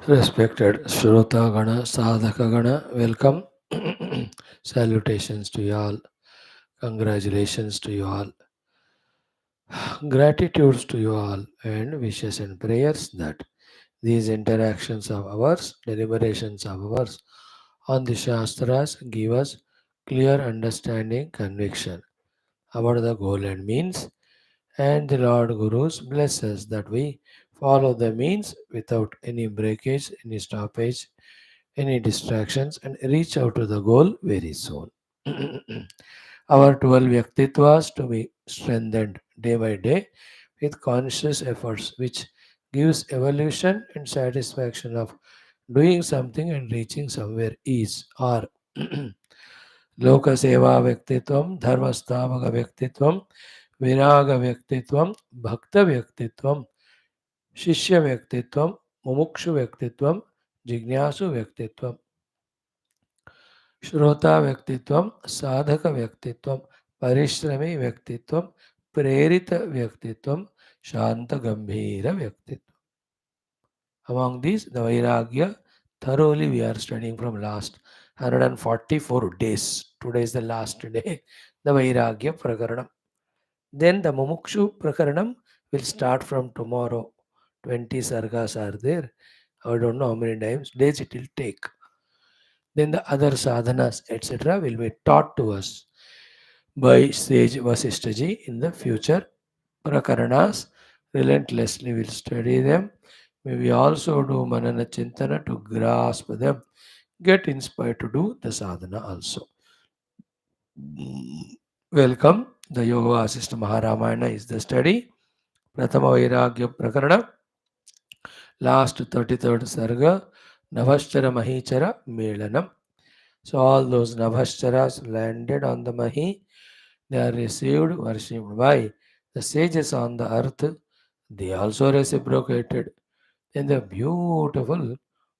Respected Shrota Gana, Sadhaka Gana, welcome. Salutations to you all. Congratulations to you all. Gratitudes to you all and wishes and prayers that these interactions of ours, deliberations of ours on the Shastras give us clear understanding, conviction about the goal and means, and the Lord Gurus bless us that we follow the means without any breakage, any stoppage, any distractions, and reach out to the goal very soon. Our 12 Vyaktitvas to be strengthened day by day with conscious efforts, which gives evolution and satisfaction of doing something and reaching somewhere is or Loka Seva Vyaktitvam, Dharmasthavaka Vyaktitvam, Viraga Vyaktitvam, Bhakta Vyaktitvam, Shishya Vyaktitvam, Mumukshu Vyaktitvam, Jignasu Vyaktitvam. श्रोता व्यक्तित्व साधक व्यक्तित्व परिश्रमी व्यक्तित्व प्रेरित व्यक्तित्व शांत गंभीर व्यक्तित्व. Among these, the Vairagya, thoroughly we are studying from last 144 days. Today is the last day, the Vairagya Prakaranam. Then the Mumukshu Prakaranam will start from tomorrow. 20 sargas are there. I don't know how many days it will take. Then the other sadhanas, etc., will be taught to us by sage Vasishtaji in the future. Prakaranas, relentlessly will study them. May we also do manana chintana to grasp them, get inspired to do the sadhana also. Welcome. The Yoga Vaashishtha Maharamayana is the study. Prathama Vairagya Prakarana. Last 33rd Sarga. Navashchara Mahichara Melanam. So all those Nabhascharas landed on the Mahi, they are received, worshipped by the sages on the earth. They also reciprocated. In the beautiful,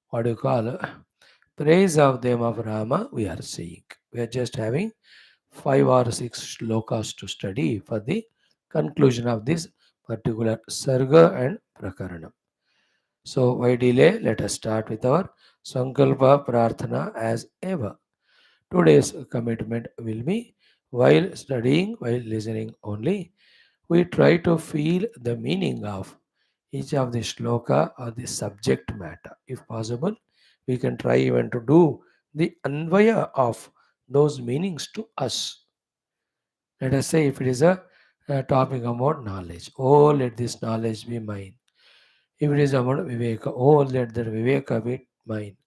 what do you call, praise of them of Rama, we are seeing. We are just having 5 or 6 shlokas to study for the conclusion of this particular Sarga and Prakaranam. So, why delay? Let us start with our Sankalpa Prarthana as ever. Today's commitment will be while studying, while listening only, we try to feel the meaning of each of the shloka or the subject matter. If possible, we can try even to do the anvaya of those meanings to us. Let us say if it is a topic about knowledge, oh, let this knowledge be mine. If it is about Viveka, oh, let that Viveka be mine.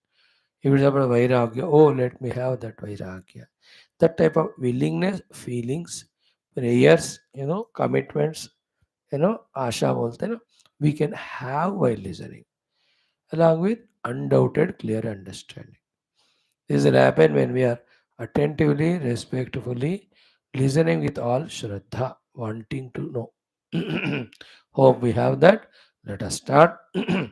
If it is about Vairagya, oh, let me have that Vairagya. That type of willingness, feelings, prayers, commitments, asha bolte na, we can have while listening, along with undoubted clear understanding. This will happen when we are attentively, respectfully listening with all Shraddha, wanting to know. Hope we have that. Let us start. Om.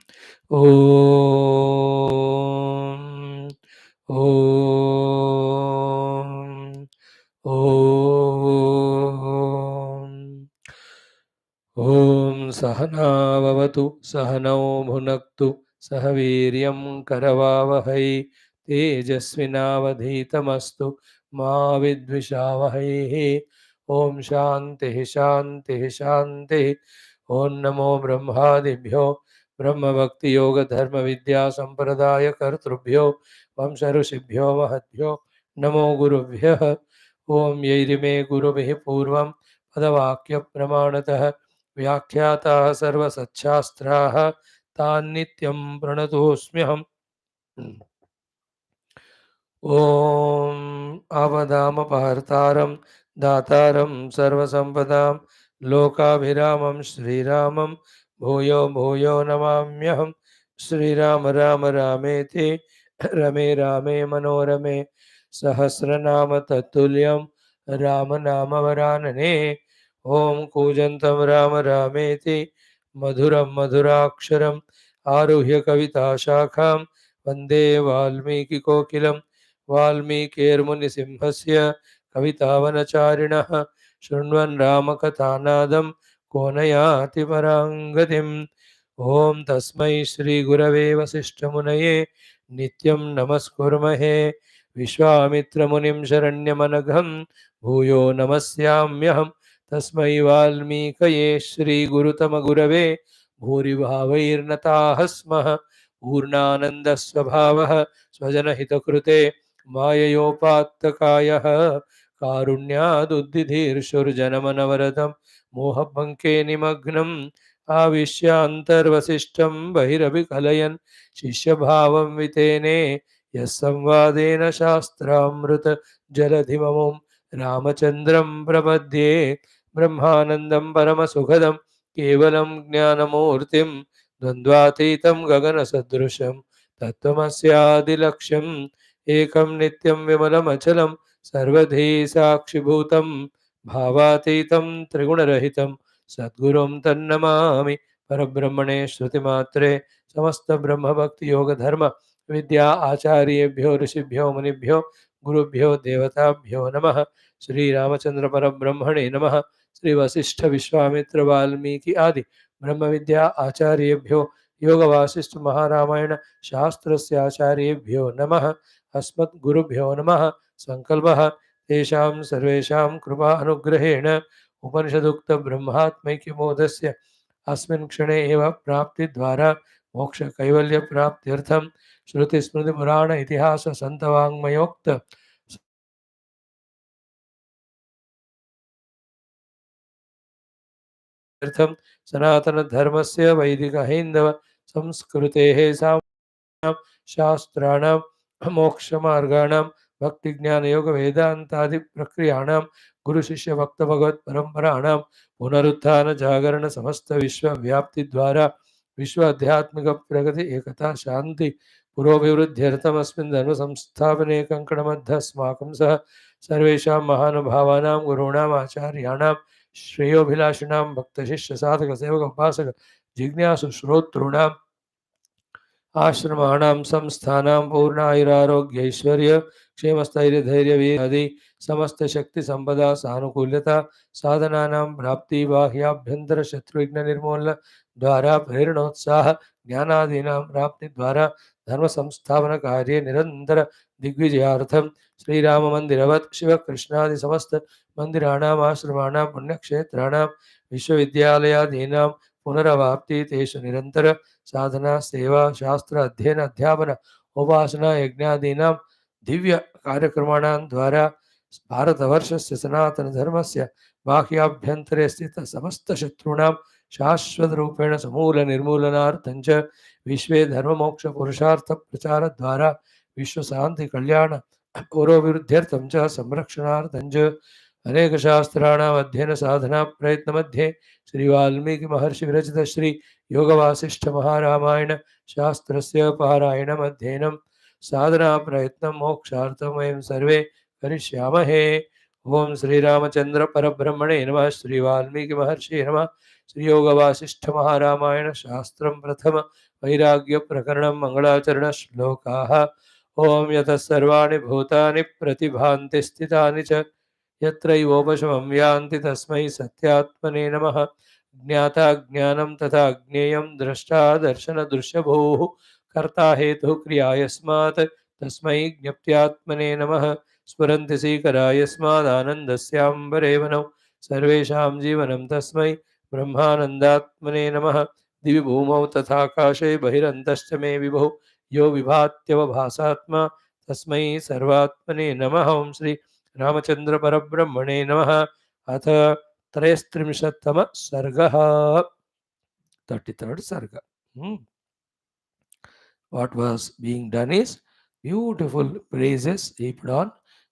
Om. Om. Om Sahana Vavatu Sahanau Bhunaktu Sahaviryam Karavavahai Tejasvinavadhitamastu Ma Vidvishavahai. Om Shanti Shanti Shanti. Om Namo Brahmadibhyo Brahma Bhakti Yoga Dharma Vidya Sampradaya Kartrubhyo Vamsharusibhyo Mahadbhyo Namo Gurubhyo. Om Yairime Gurubhi Purvam Padavakya Pramanatah व्याख्याताः सर्वसच्छास्त्राः तान् नित्यं प्रणतोऽस्म्यहम्. ॐ आवदामपहर्तारं दातारं सर्वसम्पदां लोकाभिरामं श्रीरामं भूयो भूयो नमाम्यहम्. श्रीराम राम रामेति रमे रामे मनोरमे सहस्रनाम तत्तुल्यं रामनामवरानने. ॐ कूजन्तं राम रामेति मधुरं मधुराक्षरम् आरुह्य कविताशाखां वन्दे वाल्मीकिकोकिलं. वाल्मीकिर्मुनिसिंहस्य कवितावनचारिणः शृण्वन् रामकथानादं को न याति परां गतिम्. ओम तस्मै श्री गुरवे वसिष्ठमुनये नित्यं नमस्कुर्महे विश्वामित्र मुनिं शरण्यमनघं भूयो नमस्याम्यहं तस्मै वाल्मीकये श्रीगुरुतमगुरवे भूरिभावैर्नताः स्मः पूर्णानन्दस्वभावः स्वजनहितकृते माययोपात्तकायः कारुण्यादुद्धिधीर्षुर्जनमनवरतं मोहपङ्के निमग्नम् आविश्यान्तर्वसिष्ठं बहिरभिकलयन् शिष्यभावं वितेने यः संवादेन शास्त्रामृत जलधिममुं रामचन्द्रं प्रपद्ये ब्रह्मानन्दं परमसुखदं केवलं ज्ञानमूर्तिं द्वन्द्वातीतं गगनसदृशं तत्त्वमस्यादिलक्ष्यम् एकं नित्यं विमलमचलं सर्वधी साक्षिभूतं भावातीतं त्रिगुणरहितं सद्गुरुं तन्नमामि परब्रह्मणे श्रुतिमात्रे समस्त ब्रह्म भक्ति योग धर्म विद्या आचार्येभ्यो ऋषिभ्यो मुनिभ्यो गुरुभ्यो देवताभ्यो नमः। श्री रामचंद्र परब्रह्मणे नमः। श्री वशिष्ठ विश्वामित्र वाल्मीकि आदि ब्रह्म विद्या आचार्येभ्यो योग वासिष्ठ महारामायण शास्त्रस्य आचार्येभ्यो नमः। अस्मत् गुरुभ्यो नमः। संकल्पः तेषां सर्वेषां कृपा अनुग्रहेण उपनिषदुक्त ब्रह्मात्मैक्यमोदस्य अस्मिन् क्षणे एव प्राप्तिद्वारा मोक्ष कैवल्य प्राप्त्यर्थं श्रुति स्मृति पुराण इतिहास संतवाङ्मयोक्त सनातन धर्मस्य वैदिक हैन्दव संस्कृतेः शास्त्राणां मोक्षमार्गाणां भक्तिज्ञानयोगवेदान्तादिप्रक्रियाणां गुरुशिष्यभक्तभगवत्परम्पराणां पुनरुत्थानजागरणसमस्तविश्वव्याप्तिद्वारा विश्व आध्यात्मिक प्रगति एकता शांति पुरोभिवृद्ध्यर्थमस्मिन् धर्मसंस्थापने कङ्कणमध्यस्माकं सह सर्वेषां महानुभावानां गुरूणाम् आचार्याणां श्रेयोभिलाषिणां भक्तशिष्यसाधकसेवकोपासक जिज्ञासु श्रोतॄणां आश्रमाणां संस्थानां पूर्णायुरारोग्यैश्वर्य क्षेमस्थैर्यधैर्यवीरादि समस्त शक्ति संपदा सानुकूल्यता साधनानां प्राप्ति बाह्याभ्यंतर शत्रुघ्न निर्मूलन द्वारा प्रेरणोत्साह ज्ञानादीनां प्राप्ति द्वारा धर्म संस्थापन कार्ये निरंतर दिग्विजयार्थं श्रीराम मंदिरवत् शिव कृष्णादि समस्त मंदिराणाम् आश्रमाणां पुण्यक्षेत्राणां विश्वविद्यालयादीनां पुनरवाप्ति तेषु निरंतर साधना सेवा शास्त्र अध्ययन अध्यापन उपासना यज्ञादीनां दिव्य कार्यक्रमाणां द्वारा भारतवर्षस्य सनातन धर्मस्य बाह्याभ्यन्तरे स्थित समस्त शत्रूणां शाश्वत रूपेण समूल निर्मूलनार्थं च विश्वे धर्ममोक्ष पुरुषार्थ प्रचार द्वारा विश्व शांति कल्याण पुरोभिवृद्ध्यर्थं च संरक्षणार्थं च अनेक शास्त्राणाम् अध्ययन साधना प्रयत्न मध्ये श्री वाल्मीकि महर्षि विरचित श्री योग वासिष्ठ महारामायण शास्त्रस्य पारायणम् अध्ययनं साधना प्रयत्नं मोक्षार्थं वयं सर्वे करिष्यामहे। ओम श्री रामचंद्र परब्रह्मणे नमः। श्री वाल्मीकि महर्षि नमः। श्री योग वासिष्ठ महारामायण शास्त्रं प्रथम वैराग्य प्रकरणं मंगलाचरण श्लोकाः। ओम यतः सर्वाणि भूतानि प्रतिभान्ति स्थितानि च यत्रैवोपशमं यान्ति तस्मै सत्यात्मने नमः। ज्ञाता ज्ञानं तथा ज्ञेयं द्रष्टा दर्शनदृश्यभूः कर्ता हेतुः क्रिया यस्मात् तस्मै ज्ञप्त्यात्मने नमः। स्फुरन्ति सीकरा यस्मादानन्दस्याम्बरे वनौ सर्वेषां जीवनं तस्मै ब्रह्मानन्दात्मने नमः। दिवि भूमौ तथाकाशे बहिरन्तश्च मे विभुः यो विभात्यवभासात्मा तस्मै सर्वात्मने नमः। ओं श्री रामचंद्र परब्रह्मणे नमः। अथ त्रयस्त्रिंशत्तम सर्गः 33rd sarga. What was being done is beautiful praises heaped on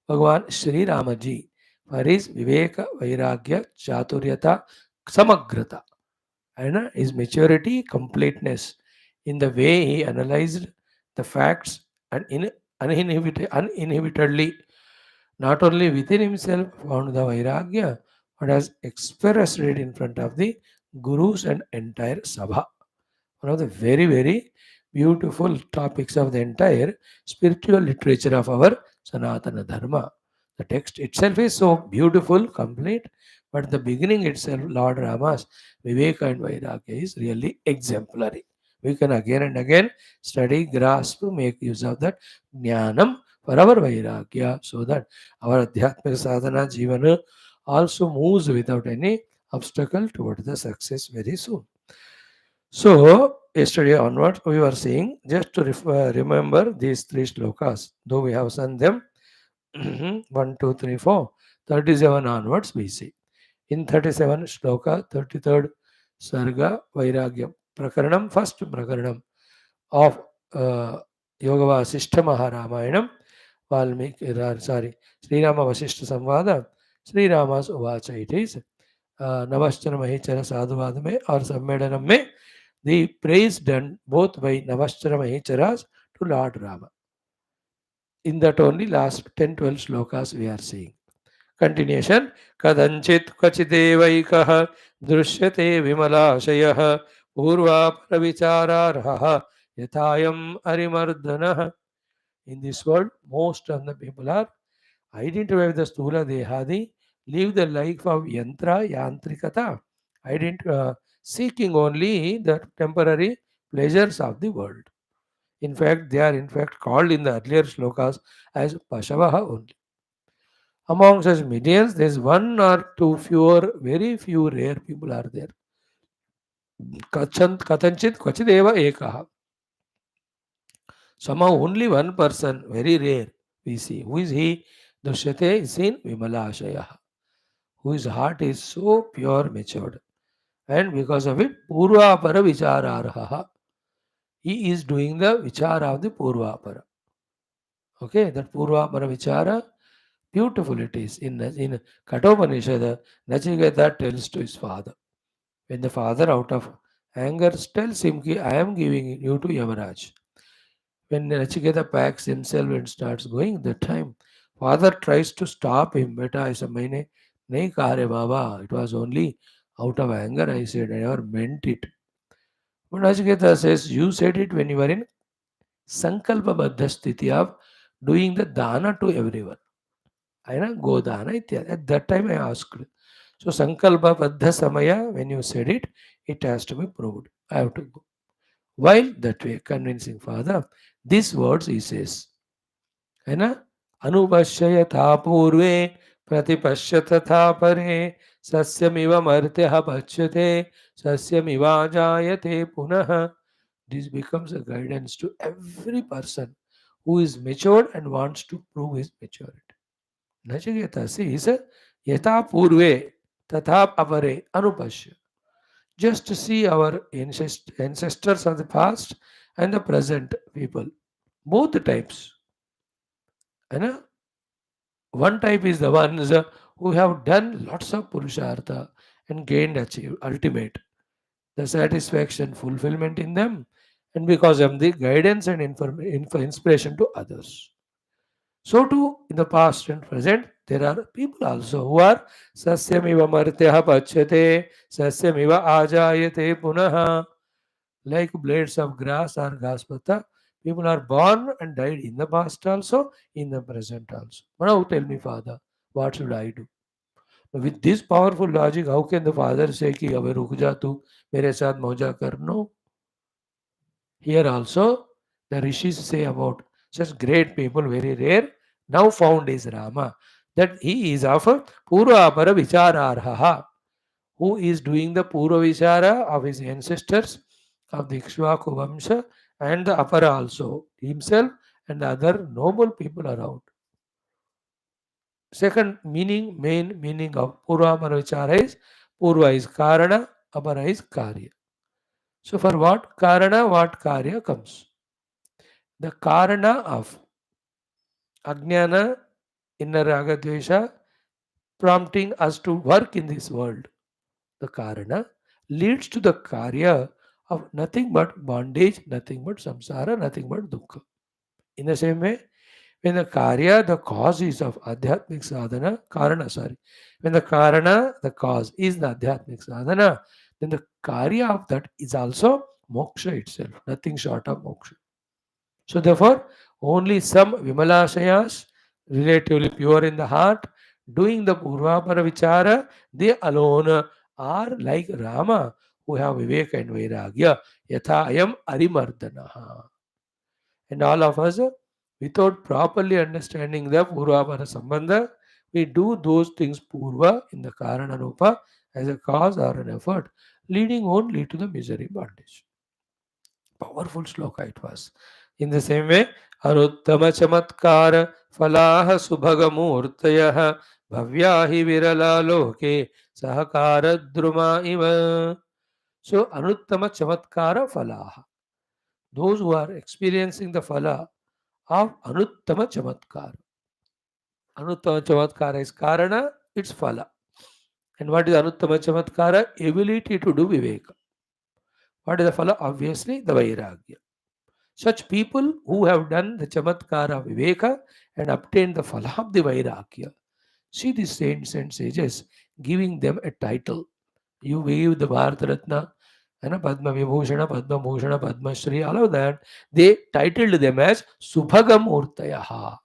Bhagavan Shri Ramaji for his Viveka, Vairagya, Chaturyata, Samagrata and his maturity, completeness in the way he analyzed the facts and uninhibitedly not only within himself found the Vairagya but has expressed it in front of the Gurus and entire Sabha. One of the very, very beautiful topics of the entire spiritual literature of our Sanatana Dharma. The text itself is so beautiful, complete, But at the beginning itself, Lord Rama's Viveka and Vairagya is really exemplary. We can again and again study, grasp, make use of that Jnanam for our Vairagya, so that our Adhyatmika Sadhana Jivana also moves without any obstacle towards the success very soon. So, yesterday onwards, we were saying just to remember these three slokas, though we have sung them 1, 2, 3, 4, 37 onwards, we see. In 37 shloka, 33rd Sarga, Vairagya Prakaranam, first Prakaranam of Yoga Vaashishtha Maha Ramayanam, Valmiki, Sri Rama Vaashishtha Samvada, Sri Rama's Uvacha it is, Namaschara Mahechara Sadhuvad mein or Sammelanam mein, the praise done both by Namaschara Mahecharas to Lord Rama. In that only last 10, 12 shlokas we are seeing. Continuation. Kadanchit kvachidevaikah drishyate vimalasayah purvapravicharaarhah yathayam arimardhanah. In this world, most of the people are identified with the stula dehadi, live the life of yantra, yantrikata, seeking only the temporary pleasures of the world. In fact, they are in fact called in the earlier slokas as Pashavaha only. Among such millions, there is one or two fewer, very few rare people are there. Katanchit Kvachideva Ekaha. Somehow only one person, very rare, we see. Who is he? Dushyate is seen Vimala Ashaya, whose heart is so pure, matured. And because of it, Purva Para Vichararha. He is doing the Vichara of the Purva Para. Okay, that Purva Para Vichara, beautiful it is. In Kathopanishad, Nachiketa tells to his father. When the father, out of anger, tells him, Ki, I am giving you to Yamaraj. When Nachiketa packs himself and starts going, that time, father tries to stop him. Beta, aisa maine nahi kaha re baba. It was only out of anger I said. I never meant it. But Nachiketa says, you said it when you were in Sankalpa Baddha Sthiti of doing the dana to everyone. Godana ityadi. At that time I asked. So Sankalpa Baddha Samaya, when you said it, it has to be proved. I have to go. While that way, convincing father, these words he says, है ना? अनुपश्ययथा पूर्वे प्रतिपश्यतथा परे सस्यमिव मर्त्यः पच्यते सस्यमिवाजायते पुनः. This becomes a guidance to every person who is matured and wants to prove his maturity. Nachiketa says, yatha purve tatha apare anupashya. Just to see our ancestors of the past and the present people, both the types. And one type is the ones who have done lots of purushartha and gained achieved ultimate the satisfaction, fulfillment in them, and because of the guidance and inspiration to others. So too, in the past and present, there are people also who are sasyamiva martyaha pachyate, sasyamiva ajayate punaha. Like blades of grass or gaspata, people are born and died in the past also, in the present also. But now tell me, Father, what should I do? With this powerful logic, how can the father say कि अबे रुक जा तू मेरे साथ मौजा कर? No. Here also, the rishis say about such great people, very rare, now found is Rama, that he is of Purva Para Vichararha, who is doing the Purva Vichara of his ancestors, of the Ikshvaku Vamsha, and the Apara also, himself and the other noble people around. Second meaning, main meaning of Purva Para Vichara is Purva is Karana, Apara is Karya. So for what Karana, what Karya comes? The Karana of Ajnana, inner raga dvesha, prompting us to work in this world. The Karana leads to the Karya of nothing but bondage, nothing but samsara, nothing but dukkha. In the same way, when the Karya, the cause is of Adhyatmic Sadhana, Karana, sorry. When the Karana, the cause is the Adhyatmic Sadhana, then the Karya of that is also moksha itself, nothing short of moksha. So therefore, only some Vimalashayas, relatively pure in the heart, doing the Purvapara Vichara, they alone are like Rama, who have Viveka and Vairagya. Yatha ayam arimardanaha. And all of us, without properly understanding the Purvapara Sambandha, we do those things Purva in the Karana Rupa as a cause or an effort, leading only to the misery bondage. Powerful sloka it was. In the same way, Anuttama Chamatkara Falaha Subhagamurtayah Bhavyahi Virala Loke Sahakara Druma Iva. So, Anuttama Chamatkara Falaha. Those who are experiencing the Phala of Anuttama Chamatkara. Anuttama Chamatkara is Karana, it's Phala. And what is Anuttama Chamatkara? Ability to do Viveka. What is the Phala? Obviously, the Vairagya. Such people who have done the Chamatkara Viveka and obtained the Phala of the Vairagya. See the saints and sages giving them a title. You weave the Bharata Ratna, Padma Vibhushana, Padma Bhushana, Padma Shri, all of that. They titled them as Subhagamurtayaha.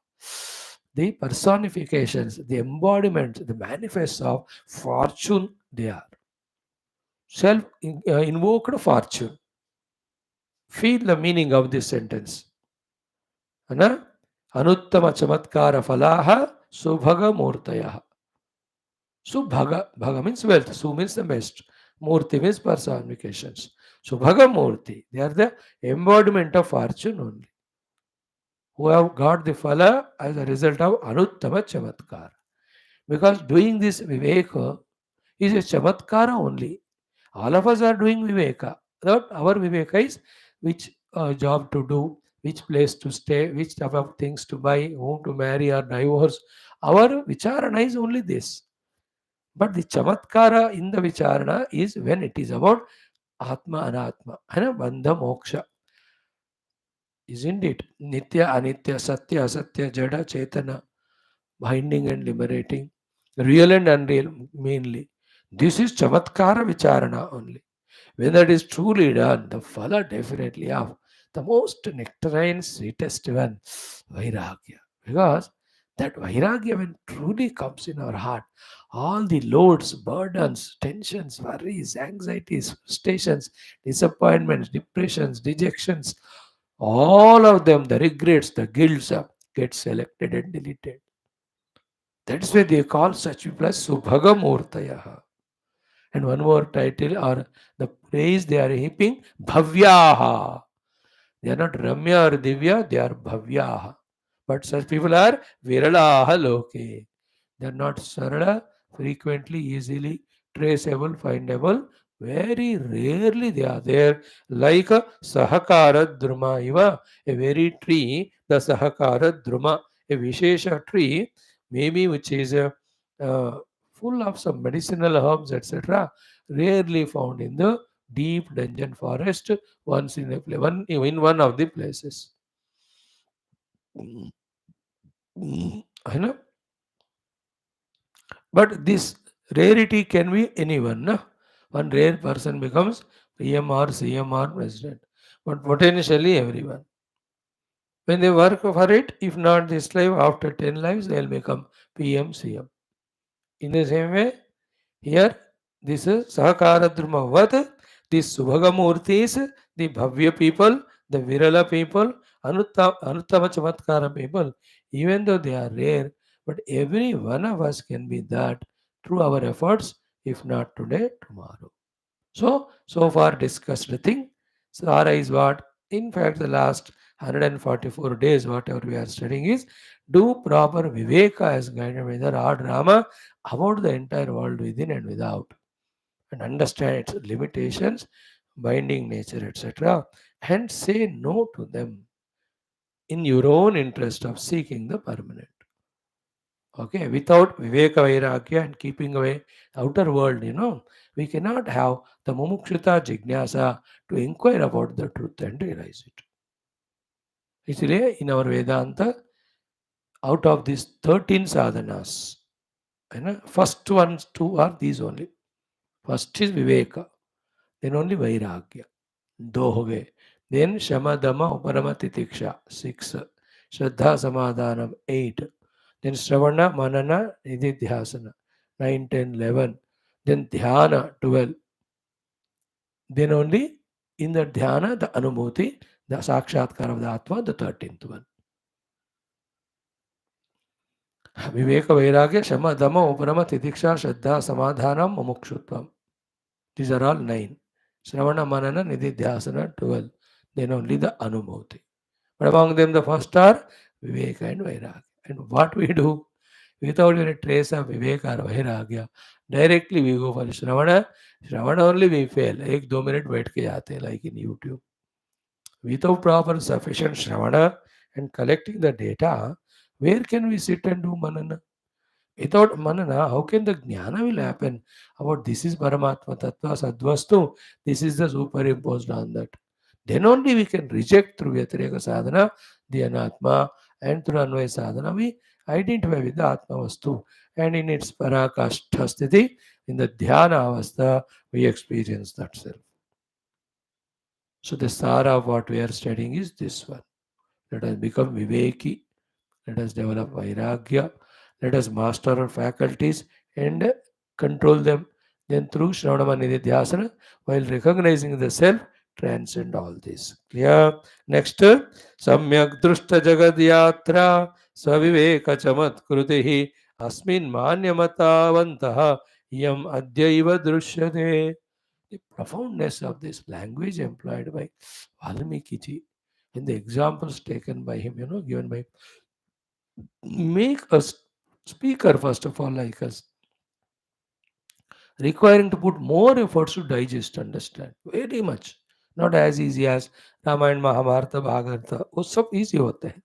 The personifications, the embodiments, the manifests of fortune they are. Self invoked fortune. Feel the meaning of this sentence. Anuttama Chamatkara Falaha Subhaga Murtayaha. Subhaga, Bhaga means wealth, Su means the best, Murti means personifications. Subhaga Murti, they are the embodiment of fortune only, who have got the Phala as a result of Anuttama Chamatkara. Because doing this Viveka is a Chamatkara only. All of us are doing Viveka. But our Viveka is which job to do, which place to stay, which type of things to buy, whom to marry or divorce. Our Vicharana is only this. But the Chamatkara in the Vicharana is when it is about Atma Anatma, Bandha Moksha. Isn't it? Nitya, Anitya, Satya, Asatya, Jada, Chetana, binding and liberating, real and unreal mainly. This is Chamatkara Vicharana only. When that is truly done, the Phala definitely of the most nectarine, sweetest one, Vairagya. Because that Vairagya, when truly comes in our heart, all the loads, burdens, tensions, worries, anxieties, frustrations, disappointments, depressions, dejections, all of them, the regrets, the guilts, get selected and deleted. That's why they call such people as Subhagamurtayaha. And one more title or the praise they are heaping, Bhavyaha. They are not Ramya or Divya, they are Bhavyaha. But such people are Viralaha Loke. They are not Sarala, frequently, easily traceable, findable. Very rarely they are there. Like a Sahakara Druma Iva, a very tree, the Sahakara Druma, a Vishesha tree, maybe which is full of some medicinal herbs, etc., rarely found in the deep dungeon forest, once in in one of the places. I know. But this rarity can be anyone. No? One rare person becomes PM or CM or president, but potentially everyone. When they work for it, if not this life, after 10 lives, they will become PM, CM. In the same way, here, this is Sahakaradhruma Vat, these Subhagamurtis, the Bhavya people, the Virala people, Anuttama Chamatkara people, even though they are rare, but every one of us can be that through our efforts, if not today, tomorrow. So far discussed the thing. Sara is what? In fact, the last 144 days, whatever we are studying is do proper Viveka as guided by the Lord Rama about the entire world within and without, and understand its limitations, binding nature, etc., and say no to them in your own interest of seeking the permanent. Okay, without Viveka Vairagya and keeping away outer world, we cannot have the Mumukshita Jignasa to inquire about the truth and realize it. Actually, in our Vedanta, out of these 13 sadhanas, first ones two are these only. First is Viveka, then only Vairagya, Dohve, then Shamadama Uparama Titiksha, 6, Shraddha Samadhanam, 8, then Shravana, Manana, Nididhyasana, 9, 10, 11, then Dhyana, 12. Then only in the Dhyana, the Anubhuti, the Sakshatkar of the Atma, the 13th one. Viveka, Vairagya, Shama, Dhamma, Uparama, Titiksha, Shraddha, Samadhanam, Mumukshutvam. These are all 9. Shravana, Manana, Nididhyasana, 12. Then only the Anubhuti. But among them, the first are Viveka and Vairagya. And what we do, without any trace of Viveka or Vairagya, directly we go for Shravana. Shravana only we fail. 1-2 minute wait ke jaate, like in YouTube. Without proper sufficient Shravana and collecting the data, where can we sit and do Manana? Without Manana, how can the Jnana will happen about this is Paramatma Tattva Sadvastu, this is the superimposed on that. Then only we can reject through Vyatireka Sadhana, the Anatma, and through Anvaya Sadhana, we identify with the Atma Vastu. And in its Parakashta Sthiti, in the Dhyana Avastha, we experience that self. So the Sara of what we are studying is this one. Let us become Viveki. Let us develop Vairagya. Let us master our faculties and control them. Then through Shravanamanidhyasana, while recognizing the self, transcend all this. Clear? Next, Samyak Drushta Jagad Yatra Svaviveka Chamat Krutihi Asmin Manyamatavantaha Yam Adyaiva Drushyate. The profoundness of this language employed by Valmiki ji and the examples taken by him, given by make a speaker, first of all, like us, requiring to put more efforts to digest, understand, very much. Not as easy as Ramayan Mahabharat Bhagavat, वो सब easy होते हैं,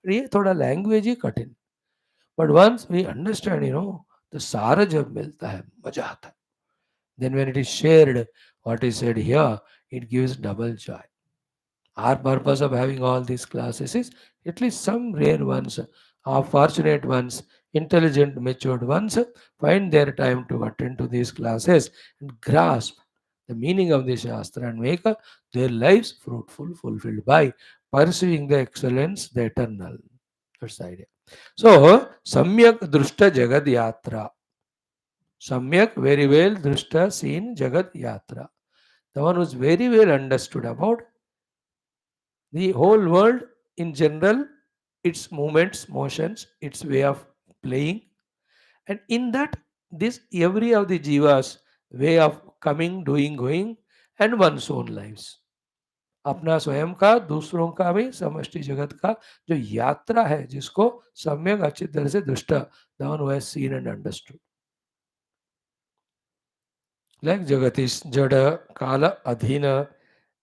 ये थोड़ा language ही कठिन. But once we understand, the सार जब मिलता है, मजा आता है. Then when it is shared, what is said here, it gives double joy. Our purpose of having all these classes is at least some rare ones, fortunate ones, intelligent, matured ones find their time to attend to these classes and grasp the meaning of the Shastra and make their lives fruitful, fulfilled by pursuing the excellence, the eternal. That's the idea. So, Samyak Drushta Jagad Yatra. Samyak, very well, Drushta, seen, Jagad Yatra. The one who's very well understood about the whole world in general, its movements, motions, its way of playing, and in that, this every of the jivas way of coming, doing, going, and one's own lives. अपना स्वयं का, दूसरों का भी, समष्टि जगत का जो यात्रा है, जिसको सम्यक अच्छी तरह से दृष्ट, the one who has seen and understood. Like Jagat is Jada, Kala, Adhina,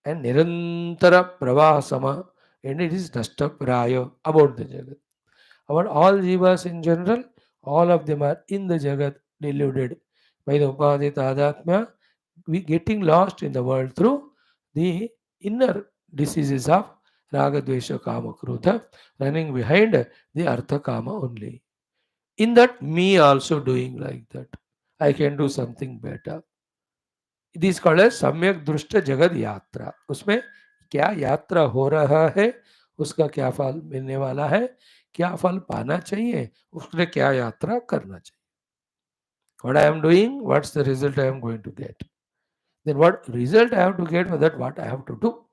and Nirantara Pravasama, and it is Nashtapraya about the Jagat. About all jivas in general, all of them are in the Jagat, deluded by the Upadhi Tadatmya, we getting lost in the world through the inner diseases of Raga, Dvesha, Kama, Krodha, running behind the Artha Kama only. In that, me also doing like that. I can do something better. It is called as सम्यक दृष्ट जगत यात्रा. उसमें क्या यात्रा हो रहा है, उसका क्या फल मिलने वाला है, क्या फल पाना चाहिए, उसके क्या यात्रा करना चाहिए. What I am doing, what's the result I am going to get? Then what result I have to get, for that what I have to do.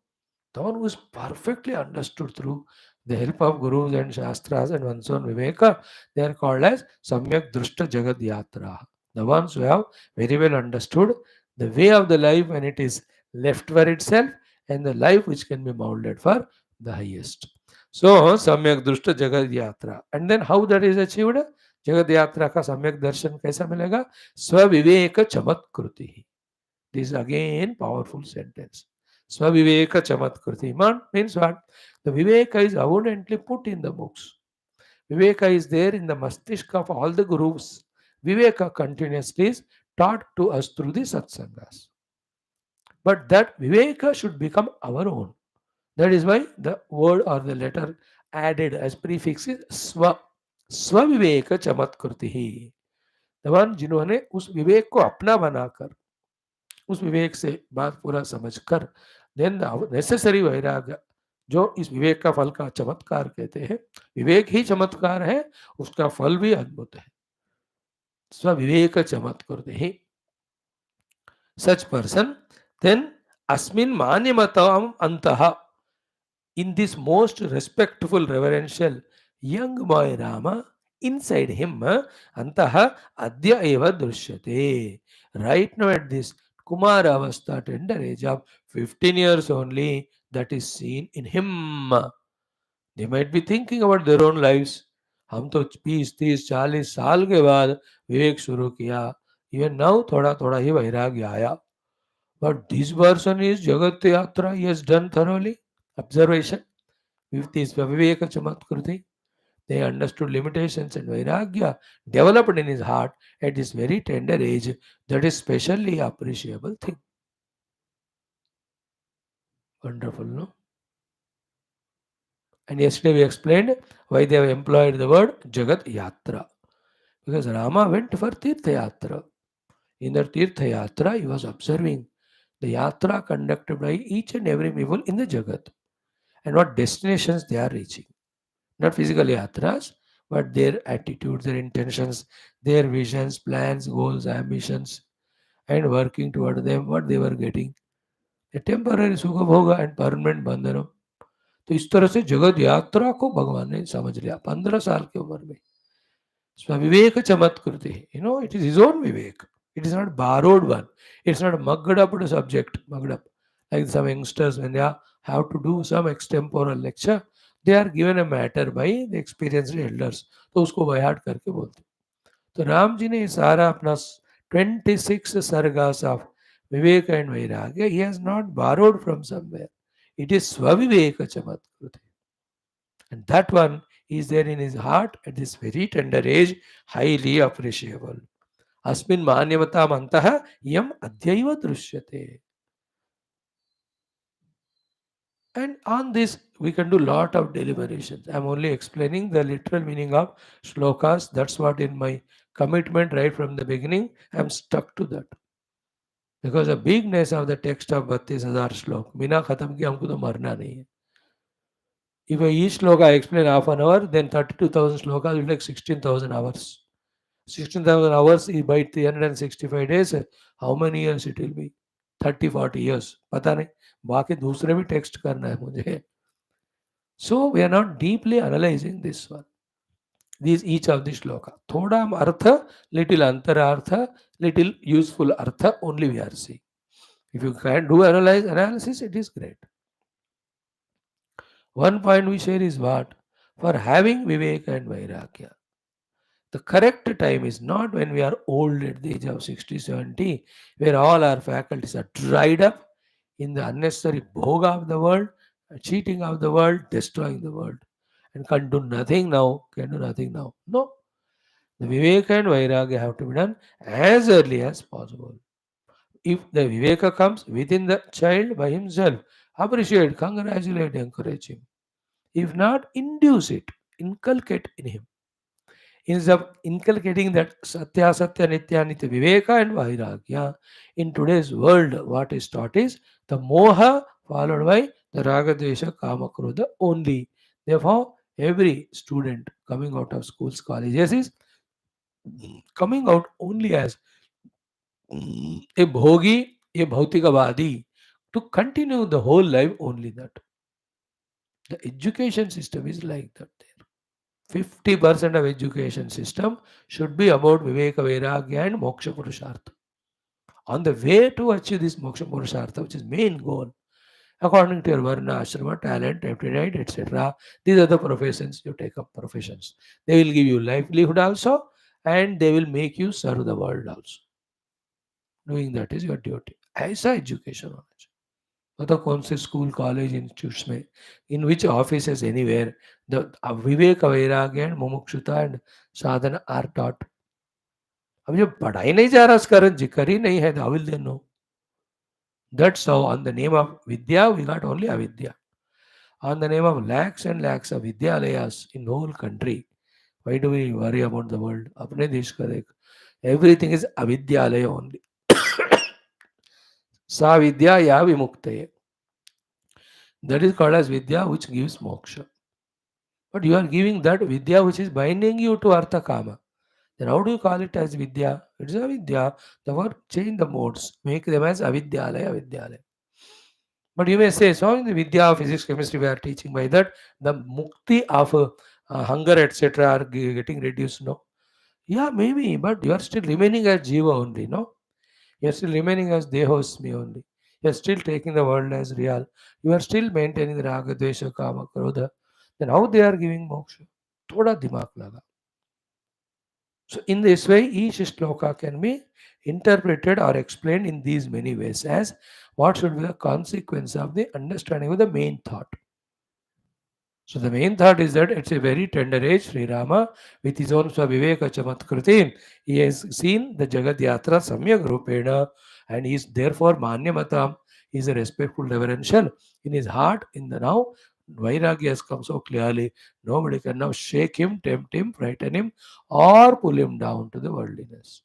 The one who is perfectly understood through the help of gurus and shastras and one's own viveka, they are called as samyak drushta jagat yatra. The ones who have very well understood the way of the life when it is left for itself and the life which can be molded for the highest. So samyak drushta jagat yatra. And then how that is achieved? Jagat yatra ka samyak darshan kaisa milega? Svaviveka chamatkriti. This is again powerful sentence. Svaviveka chamatkriti means what? The Viveka is abundantly put in the books. Viveka is there in the Mastishka of all the gurus. Viveka continuously is taught to us through the satsangas. But that Viveka should become our own. That is why the word or the letter added as prefix is Swa. Svaviveka chamatkriti. The one जिन्होंने उस विवेक को अपना बनाकर उस विवेक से बात पूरा समझकर then the necessary vairagya, जो इस विवेक का फल का चमत्कार कहते हैं। विवेक ही चमत्कार है, उसका फल भी अद्भुत है। स्वविवेक चमत्कृति such person, then asmin manyamatam antaha, in this most respectful, reverential young boy Rama, inside him, antaha adya eva drishyate. Right now at this Kumara Avastha, tender age of 15 years only, that is seen in him. They might be thinking about their own lives. हम तो 20, 30, 40 साल के बाद विवेक शुरू किया, even now थोड़ा थोड़ा ही वैराग्य आया. But this person is Jagat Yatra, he has done thoroughly. Observation with this Viveka Chamatkriti. They understood limitations and Vairagya developed in his heart at this very tender age. That is specially appreciable thing. Wonderful, no? And yesterday we explained why they have employed the word Jagat Yatra. Because Rama went for Tirtha Yatra. In the Tirtha Yatra, he was observing the Yatra conducted by each and every people in the Jagat and what destinations they are reaching. Not physical yatras, but their attitudes, their intentions, their visions, plans, goals, ambitions, and working toward them, what they were getting. A temporary sukha bhoga and permanent bandhanam. तो इस तरह से जगत यात्रा को भगवान ने समझ लिया 15 साल की उम्र में. स्वविवेक चमत्कृति, it is his own vivek. It is not borrowed one. It's not mugged up to subject, mugged up. Like some youngsters when they have to do some extemporal lecture, they are given a matter by the experienced elders. तो उसको बयाट करके बोलते. तो राम जी ने सारा अपना 26 sargas of vivek and vairagya, he has not borrowed from somewhere. It is swaviveka chamatkruti. And that one is there in his heart at this very tender age, highly appreciable. Asmin manyamatam antaha yam adyaiva drushyate. And on this, we can do lot of deliberations. I'm only explaining the literal meaning of shlokas. That's what in my commitment right from the beginning, I'm stuck to that. Because the bigness of the text of 32,000 श्लोक, बिना खत्म किए हमको तो मरना नहीं है. If each shloka I explain half an hour, then 32,000 shlokas will take 16,000 hours. 16,000 hours is by 365 days. How many years it will be? 30-40 years. पता नहीं. बाकी दूसरे भी टेक्स्ट करना है मुझे. So we are not deeply analyzing this one. These each of the shloka. थोड़ा अर्थ, little अंतरार्थ, little useful earth only we are seeing. If you can do analysis, it is great. One point we share is what? For having Viveka and Vairagya. The correct time is not when we are old at the age of 60, 70, where all our faculties are dried up in the unnecessary bhoga of the world, cheating of the world, destroying the world, and can do nothing now, can do nothing now. No. The Viveka and Vairagya have to be done as early as possible. If the Viveka comes within the child by himself, appreciate, congratulate, encourage him. If not, induce it, inculcate in him. Instead of inculcating that Satya, Satya, Nitya, Nitya, Viveka and Vairagya, in today's world, what is taught is the Moha followed by the Raga, Dvesha, Kama, Krodha only. Therefore, every student coming out of schools, colleges is coming out only as a bhogi, a bhautikavadi, to continue the whole life only that. The education system is like that there. 50% of education system should be about Viveka, Vairagya and Moksha Purushartha. On the way to achieve this Moksha Purushartha, which is main goal, according to your Varna, Ashrama, talent, aptitude, etc., these are the professions you take up professions. They will give you livelihood also and they will make you serve the world also. Doing that is your duty. ऐसा education होना चाहिए. मतलब कौन से school college institutes में in which offices anywhere the vivek vairagya and mumukshuta and sadhana are taught. अब जब पढ़ाई नहीं जा रहा उसका जिक्र ही नहीं है, how will they know? That's how on the name of Vidya we got only Avidya. On the name of lakhs and lakhs of Vidyalayas in the whole country, why do we worry about the world? अपने देश का देख, everything is Avidyalaya only. सा विद्या या विमुक्तये. That is called as Vidya, which gives moksha. But you are giving that Vidya which is binding you to Artha Kama. Then how do you call it as Vidya? It is Avidya. The word change the modes, make them as Avidyalaya, Avidyalaya. But you may say, so in the Vidya of physics, chemistry, we are teaching by that the mukti of hunger, etc., are getting reduced. No, yeah, maybe, but you are still remaining as Jiva only. No, you are still remaining as Dehosmi only. You are still taking the world as real. You are still maintaining the Raga, Dvesha, Kama, Krodha. Then how they are giving moksha? Thoda दिमाग लगा. So in this way, each shloka can be interpreted or explained in these many ways as what should be the consequence of the understanding of the main thought. So the main thought is that it's a very tender age, Sri Rama, with his own Viveka Chamatkrutin. He has seen the Jagat Yatra Samyak Rupena and he is therefore Manyamatam. He is a respectful reverential. In his heart, in the now, Vairagya has come so clearly. Nobody can now shake him, tempt him, frighten him, or pull him down to the worldliness.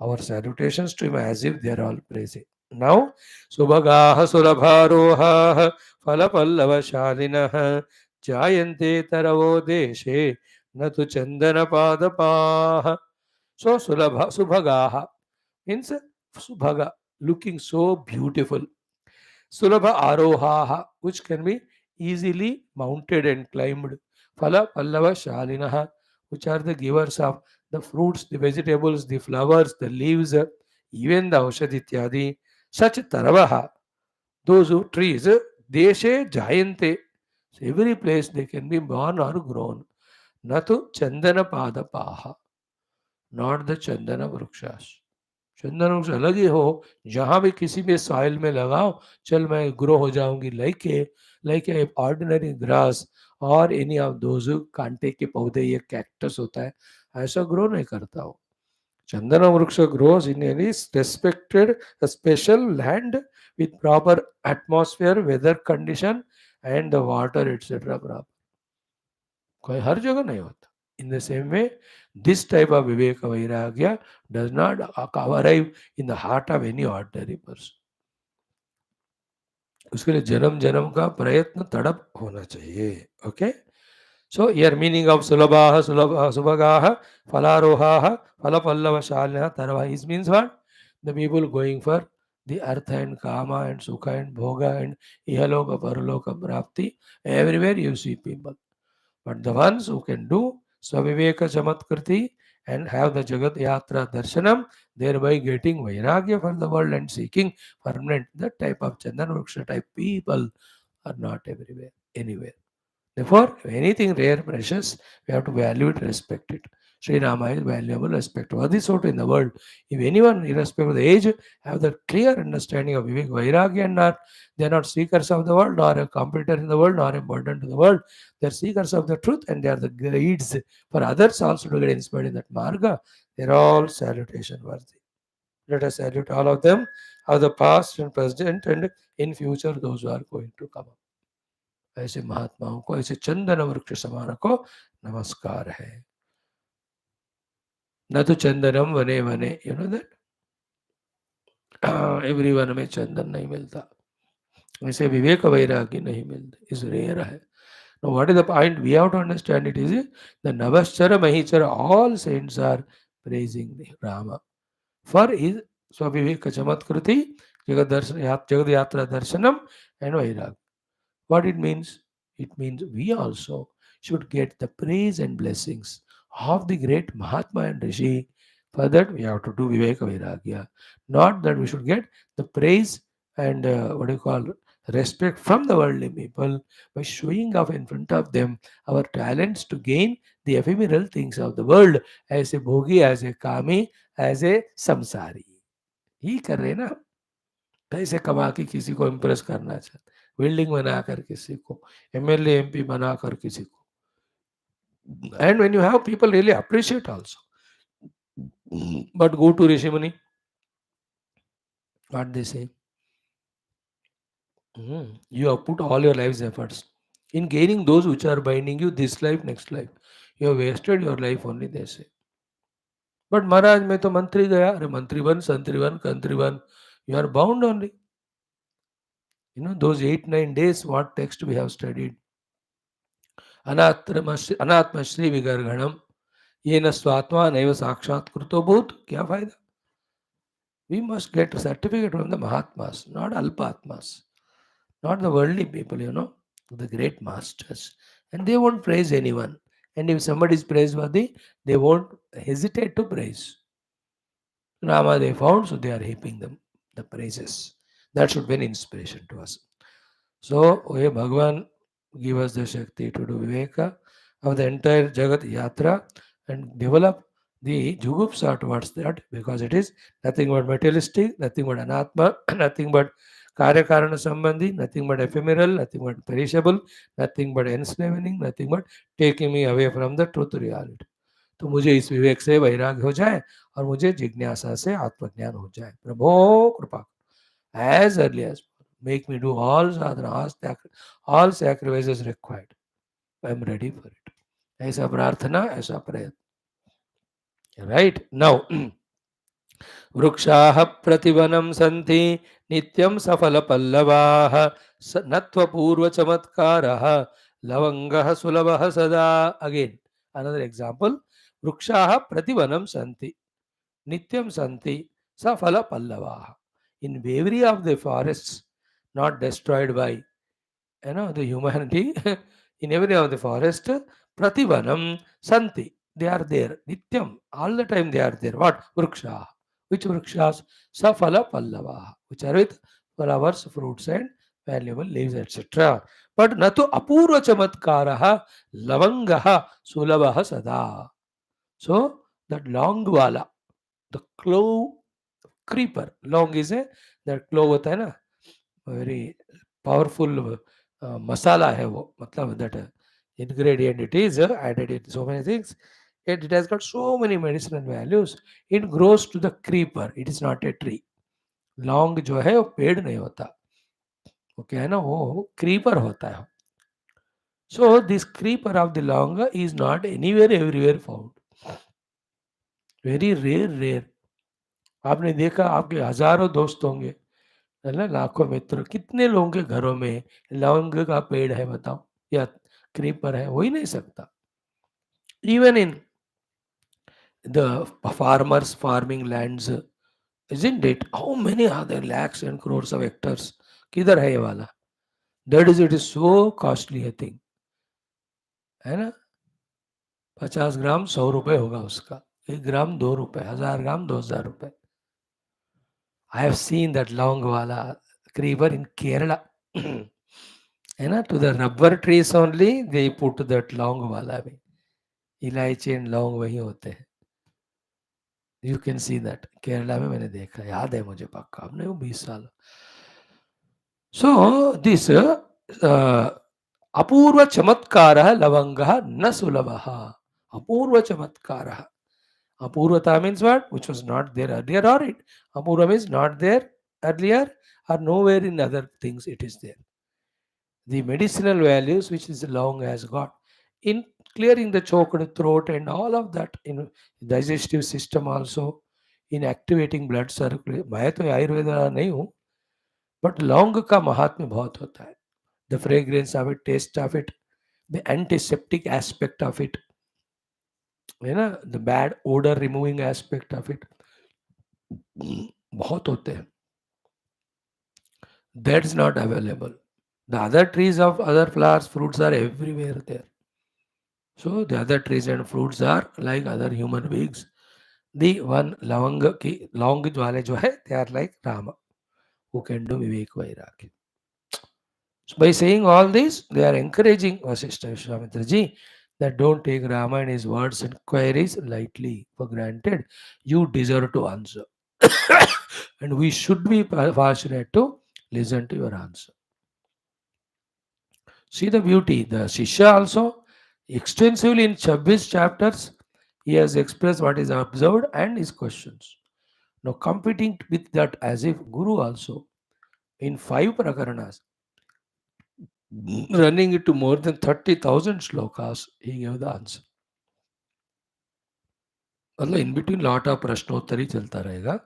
Our salutations to him as if they are all praising. Now, Subhagaha Sulabharoha Falapallavashalinah Jayante Taravo Deshe Natu Chandana Padapaha. So, Subhagaha means Subhaga, looking so beautiful. Sulabha Arohaha, which can be easily mounted and climbed. Phala Pallava Shalinaha, which are the givers of the fruits, the vegetables, the flowers, the leaves, even the Aushadhityadi. Such Taravaha, those who trees, Deshe Jayante. So every place they can be born or grown. Natu Chandana Padapaha, not the Chandana Vrukshas. चंदन वृक्ष अलग ही हो जहां भी किसी भी soil में लगाओ चल मैं ग्रो हो जाऊंगी लाइक ए ऑर्डिनरी ग्रास और एनी ऑफ दोज कांटे के पौधे ये कैक्टस होता है ऐसा ग्रो नहीं करता हो चंदन वृक्ष grows in any respected special land with proper atmosphere weather condition and the water etcetera proper कोई हर जगह नहीं होता in the same way, this type of Viveka Vairagya does not arrive in the heart of any ordinary person. उसके लिए जन्म जन्म का प्रयत्न तड़प होना चाहिए. Okay? So here meaning of Sulabhaha, Subhagaha, Falarohaha, Falapallavashalya, Tarva is means what? The people going for the Artha and Kama and Sukha and Bhoga and Ihaloka, Paraloka, Prapti. Everywhere you see people. But the ones who can do Svaviveka Chamatkriti and have the Jagat Yatra Darshanam, thereby getting Vairagya for the world and seeking permanent, that type of Chandan Vriksha type people are not everywhere, anywhere. Therefore, anything rare, precious, we have to value it, respect it. Sri Rama is valuable, respect worthy sort in the world. If anyone, irrespective of the age, have the clear understanding of Vivek Vairagya and not, they are not seekers of the world, nor a competitor in the world, nor a burden to the world. They are seekers of the truth and they are the guides for others also to get inspired in that marga. They are all salutation worthy. Let us salute all of them, of the past and present and in future those who are going to come up. ऐसे महात्माओं को ऐसे चंदन वृक्ष समान को नमस्कार है. न तो चंदनम वने वने, you know that every one में चंदन नहीं मिलता, ऐसे विवेक वैराग्य नहीं मिलते, इस रेयर है. Now what is the point? We have to understand it is the NABHASCHARA MAHEECHARA, all saints are praising Rama for his Svaviveka Chamatkriti, Jagad Yatra Darshanam and Vairagya. What it means? It means we also should get the praise and blessings of the great Mahatma and Rishi. For that, we have to do Viveka Vairagya. Not that we should get the praise and respect from the worldly people by showing off in front of them our talents to gain the ephemeral things of the world as a bhogi, as a kami, as a samsari. ही कर रहे ना, पैसे कमा के किसी को impress करना चाहते, बिल्डिंग बनाकर किसी को, एमएलए एमपी बनाकर किसी को. And when you have people really appreciate also. But go to Rishi Muni, what they say? You have put all your life's efforts in gaining those which are binding you this life, next life. You have wasted your life only, they say. But Maharaj, मैं तो मंत्री गया, अरे मंत्री बन, संत्री बन, कंत्री बन, you are bound only. Those 8-9 days, what text we have studied? अनात्म श्री विगर्गणम ये न स्वात्मा नैव साक्षात कृतो भूत. क्या फायदा? We must get a certificate from the Mahatmas, not Alpatmas, not the worldly people, the great masters. And they won't praise anyone. And if somebody is praiseworthy, they won't hesitate to praise. Rama they found, so they are heaping them the praises. That should be an inspiration to us. So, O Bhagavan, give us the Shakti to do Viveka of the entire Jagat Yatra and develop the Jugupsa towards that, because it is nothing but materialistic, nothing but anatma, nothing but Karyakarana Sambandhi, nothing but ephemeral, nothing but perishable, nothing but enslaving, nothing but taking me away from the truth reality. तो मुझे इस विवेक से वैराग्य हो जाए और मुझे जिज्ञासा से आत्मज्ञान हो जाए. प्रभो कृपा, as early as make me do all sadhana, all sacrifices required. I am ready for it. ऐसा प्रार्थना, ऐसा प्रयत्न. Right now, वृक्षाः प्रतिवनं सन्ति नित्यं सफलपल्लवाः नत्वपूर्वचमत्कारः लवङ्गः सुलभः सदा. Again, another example. वृक्षाः प्रतिवनं सन्ति nityam santi safala pallavaha. In bravery of the forests, not destroyed by the humanity, in every of the forest, prativanam santi, they are there nityam, all the time they are there. What? Vriksha. Which vrikshas? Safala pallavaha, which are with flowers, fruits and valuable leaves, etc. But natu apurva chamatkaraha lavangaha sulavaha sada. So that long wala, the clove creeper, long is a that clove होता है ना, very powerful masala है वो, मतलब that ingredient it is added in so many things, and it has got so many medicinal values. It grows to the creeper, it is not a tree. long जो है वो पेड़ नहीं होता, वो क्या है ना, वो creeper होता है. So this creeper of the long is not anywhere everywhere found, very rare. आपने देखा, आपके हजारों दोस्त होंगे, है ना, लाखों मित्र, कितने लोगों के घरों में लौंग का पेड़ है बताओ, या क्रीपर है? हो ही नहीं सकता. Even in the farmers farming lands, isn't it? How many are there? Lakhs and crores of hectares. किधर है ये वाला? That is, it is so costly a thing, है ना. 50 ग्राम 100 रुपए होगा उसका, 1 ग्राम 2 रुपए, 1000 ग्राम 2000 रुपए. I have seen that long wala creeper in Kerala. To the rubber trees only they put that long wala में. इलायची and long वही होते हैं. You can see that. Kerala में मैंने देखा, याद है मुझे पक्का, हमने वो 20 साल. So this अपूर्व चमत्कारः लवंगः न सुलभः. अपूर्व चमत्कारः. Apurvata means what? Which was not there earlier, or it. Apurva means not there earlier, or nowhere in other things it is there. The medicinal values which this long has got in clearing the choked throat and all of that, in digestive system also, in activating blood circulation. मैं तो आयुर्वेदा नहीं हूँ, but long का महात्म्य बहुत होता है. The fragrance of it, taste of it, the antiseptic aspect of it, the bad odor removing aspect of it, बहुत होते हैं. That is not available. The other trees of other flowers, fruits are everywhere there. So the other trees and fruits are like other human beings. The one lavanga ki long wale jo hai, they are like Rama, who can do Viveka Vairagya. So by saying all this, they are encouraging Vaashishtha VISHWAMITRA ji that don't take Rama and his words and queries lightly for granted. You deserve to answer. And we should be fortunate to listen to your answer. See the beauty. The Shishya also extensively in 26 chapters, he has expressed what is observed and his questions. Now competing with that as if Guru also in 5 prakaranas, running it to more than 30,000 shlokas, he gave the answer. मतलब in between lot of प्रश्नोत्तरी चलता रहेगा,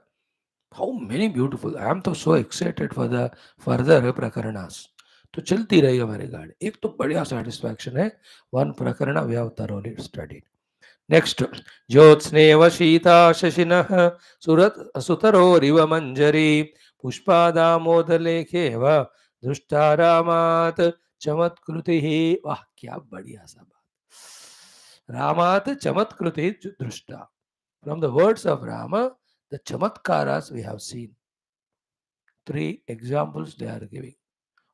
How many beautiful! I am so excited for the further prakaranas. तो चलती रही हमारी गाड़ी. एक तो बढ़िया satisfaction है. One prakarana we have thoroughly studied. Next, ज्योत्स्नेव शीता शशिनः सुरत सुतरोरिव मञ्जरी पुष्पादामोदलेखेव दृष्टा रामात् चमत्कृतिः. वाह क्या बढ़िया सा बात. रामात् चमत्कृतिः दृष्टा. From the words of Rama, the chamatkaras we have seen. Three examples they are giving.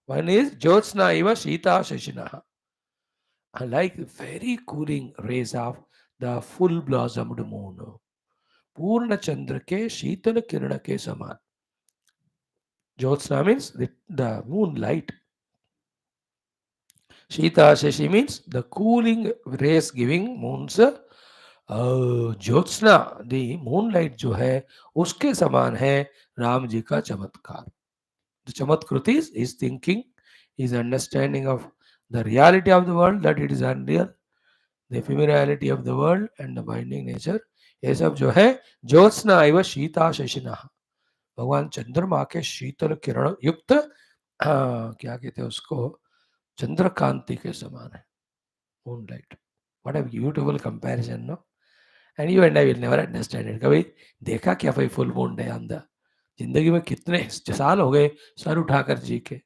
One is Jyotsna iva Shita Shashinaha. Like very cooling rays of the full blossomed moon. Purna Chandra ke Shitala Kirana ke saman. Jyotsna means the moonlight. Shita Shashi means the cooling rays giving moons. Jyotsna the moonlight जो है उसके समान है राम जी का चमत्कार. The चमत्कृति is thinking, is understanding of the reality of the world, that it is unreal, the ephemerality of the world and the binding nature. ये सब जो है ज्योत्सना इव शीता शशिना. भगवान चंद्रमा के शीतल किरण युक्त क्या कहते हैं उसको, चंद्रकांति के समान है moonlight. What a beautiful comparison, no? And you and I will never understand it. कभी देखा क्या भाई full moon day on the. जिंदगी में कितने साल हो गए सर उठाकर जी के,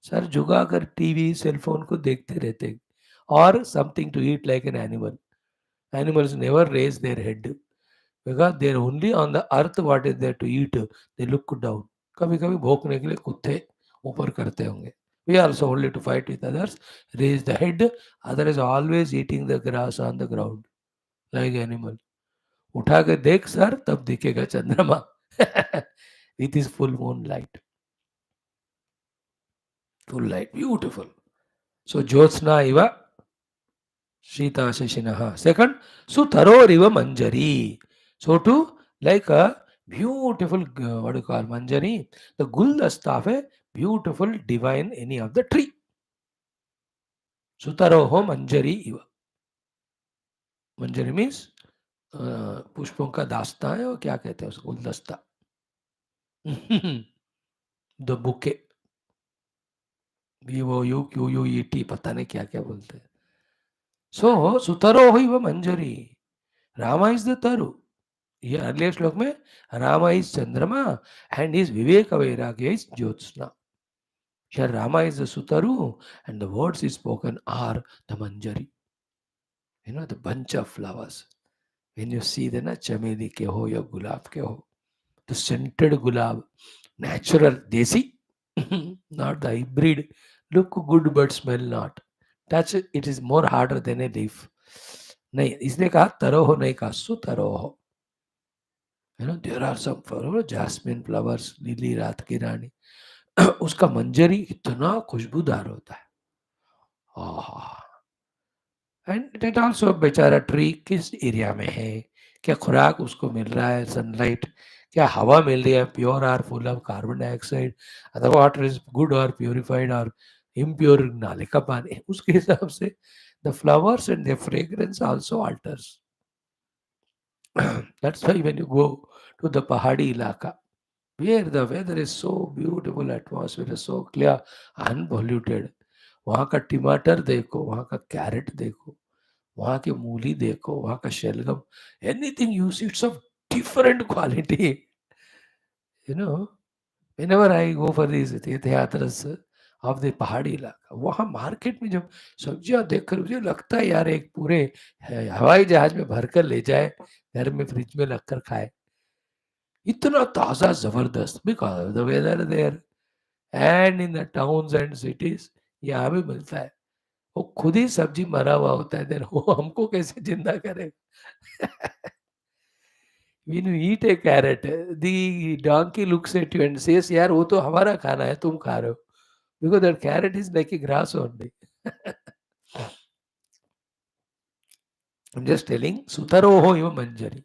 सर झुकाकर टीवी सेलफोन को देखते रहते. और something to eat like an animal. Animals never raise their head because they are only on the earth. What is there to eat? They look down. कभी कभी भोंकने के लिए कुत्ते ऊपर करते होंगे. We also only to fight with others raise the head. Other is always eating the grass on the ground like animal. उठा के देख सर तब दिखेगा चंद्रमा. It is full moonlight. Full light, beautiful. So Jyotsna iva Shita Shashinaha. Second, Sutaroriva Manjari. So to like a beautiful, what do you call Manjari? The guldasta of a beautiful divine any of the tree. Sutaroho Manjari iva. Manjari means पुष्पों का दास्ता है और क्या कहते हैं उसको, गुलदस्ता. The bouquet. VOUQUET पता नहीं क्या क्या बोलते हैं. So Sutaro iva Manjari. Rama is the Taru. Here earlier श्लोक में Rama is Chandrama and his Viveka Vairagya is Jyotsna. Here Rama is the Sutaru and the words is spoken are the Manjari. You know, the bunch of flowers. When you see the na chameli ke ho ya gulab ke ho, the scented gulab, natural, desi, not the hybrid, look good but smell not. Touch it, it is more harder than a leaf. नहीं, इसने कहा तरो हो, नहीं कहा सुतरो हो. You know, there are some flowers, jasmine flowers, नीली रात की रानी. उसका मंजरी इतना खुशबूदार होता है. एंड डेट ऑल्सो बेचारा ट्री किस एरिया में है, क्या खुराक उसको मिल रहा है, सनलाइट, क्या हवा मिल रही है, प्योर और full of carbon dioxide, other water is good और प्योरिफाइड और इम्प्योर नाले का पानी, उसके हिसाब से the flowers and the fragrance also altars. That's why when you go to the pahadi ilaka, where the weather is so beautiful, atmosphere is so clear, unpolluted, वहाँ का टमाटर देखो, वहाँ का कैरेट देखो, वहाँ की मूली देखो, वहाँ का शलगम, anything you see, it's of different quality. You know, whenever I go for these तीर्थयात्ras of the पहाड़ी इलाका, वहाँ मार्केट में जब सब्जियां देखकर मुझे लगता है यार एक पूरे हवाई जहाज में भरकर ले जाए, घर में फ्रिज में रखकर खाए. इतना ताजा जबरदस्त, because the weather there and in the towns and cities यहाँ भी मिलता है. वो खुद ही सब्जी मरा हुआ होता है, देन वो हमको कैसे जिंदा करेगा. When you eat a carrot, the donkey looks at you and says, यार वो तो हमारा खाना है, तुम खा रहे हो. Because that carrot is like a grass only. I'm just telling, Sutaroho iva manjari.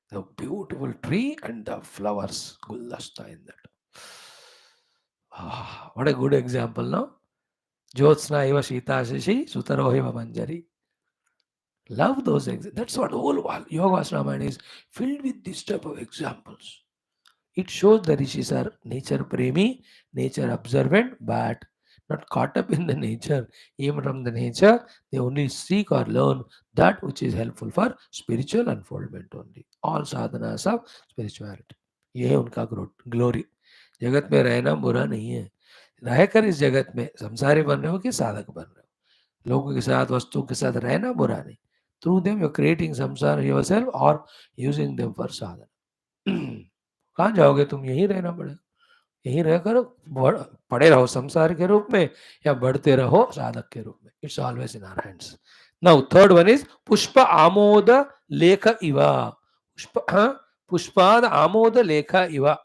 The beautiful tree and the flowers, guldasta in that. What a good example, no? Jyotsna iva Shita Shashi, Sutaroho iva manjari. Love those examples. That's what whole Yoga Ramayana is filled with this type of examples. It shows the rishis are nature premi, nature observant, but not caught up in the nature. Even from the nature, they only seek or learn that which is helpful for spiritual unfoldment only. All sadhanas of spirituality. ये है उनका glory. जगत में रहना बुरा नहीं है. रहकर इस जगत में संसारी बन रहे हो कि साधक बन रहे हो, लोगों के साथ वस्तुओं के साथ रहना बुरा नहीं. Through them you creating samsara yourself or using them for sadhana. कहाँ जाओगे तुम? यहीं रहना पड़ेगा. यहीं रहकर पड़े रहो संसार के रूप में या बढ़ते रहो साधक के रूप में. It's always in our hands. Now third one is पुष्प आमोद लेख इवा. पुष्पाद आमोद लेख Eva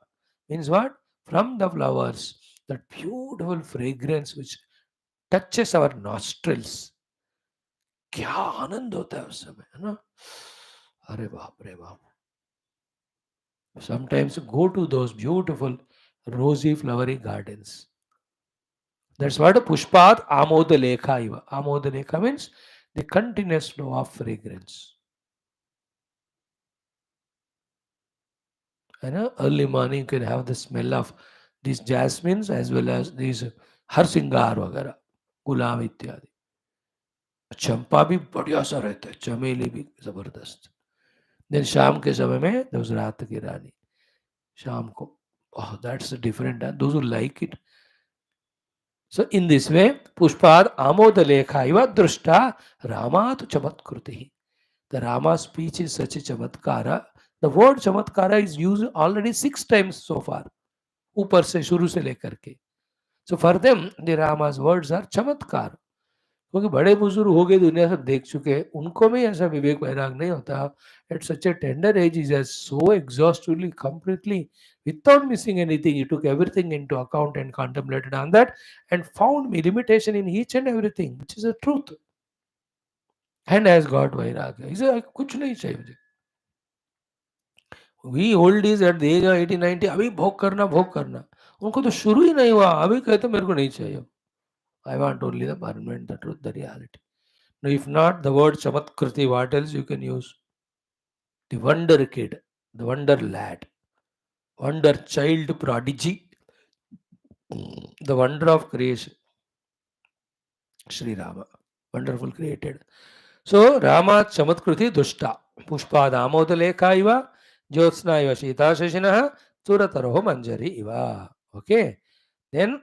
means what? From the flowers, that beautiful fragrance which touches our nostrils. क्या आनंद होता है उस समय, है ना? अरे बाप रे बाप. Sometimes go to those beautiful rosy flowery gardens. That's what pushpat amoda lekha iva. Amoda lekha means the continuous flow of fragrance. And early morning you can have the smell of these jasmines as well as these harsingar वगैरह, गुलाब इत्यादि. चंपा भी बढ़िया सा रहता है, चमेली भी जबरदस्त. देन शाम के समय में उस रात की रानी शाम को, oh, that's different. Those who like it. So in this way, Pushpad Amoda Lekhaiva Drushta Ramat Chamatkrutihi. The Rama speech is such a chamatkara. The word chamatkara is used already 6 times so far. ऊपर से शुरू से लेकर के. So for them, the Rama's words are chamatkar. क्योंकि बड़े बुजुर्ग हो गए, दुनिया सब देख चुके हैं, उनको में ऐसा विवेक वैराग नहीं होता. At such a tender age, he has so exhaustively, completely, without missing anything, he took everything into account and contemplated on that and found limitation in each and everything, which is a truth. And has got Vairagya. He said, कुछ नहीं चाहिए मुझे. We old is at the age of 80, 90, अभी भोग करना. उनको तो शुरू ही नहीं हुआ, अभी कहते मेरे को नहीं चाहिए. I want only the permanent, the truth, the reality. Now, if not the word Chamatkriti, what else you can use? The wonder kid, the wonder lad, wonder child prodigy, the wonder of creation. Sri Rama, wonderful created. So, Rama Chamatkriti Dushta, Pushpa Damoda Lekha Iva, Jyotsna Iva Shita Shashinaha, Surataroho Manjari Iva. Okay, then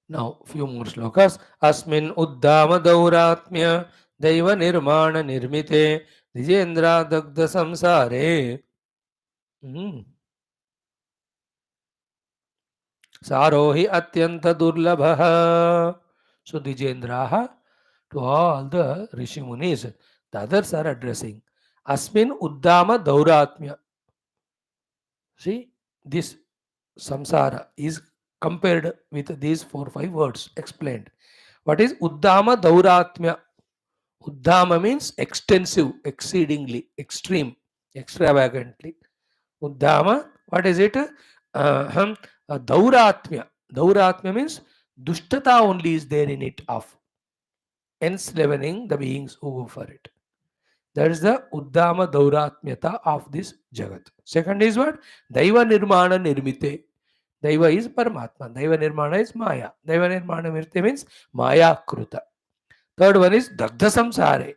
now few more slokas. Asmin Uddama Dauratmya Daiva Nirmana Nirmite Dijendra Dagda Samsare Sarohi Atyanta Durlabha. So Dijendraha, to all the Rishi Munis, the others are addressing. Asmin Uddama Dauratmya. See, this samsara is compared with these 4-5 words explained. What is Uddama Dauratmya? Uddama means extensive, exceedingly, extreme, extravagantly. Uddama, what is it? Dauratmya. Dauratmya means dushtata only is there in it of enslavening the beings who go for it. That is the Uddama Dauratmyata of this Jagat. Second is what? Daiva Nirmana Nirmite. Daiva is Paramatma. Daiva Nirmana is Maya. Daiva Nirmana Nirmite means Maya Kruta. Third one is Dagdha Samsare.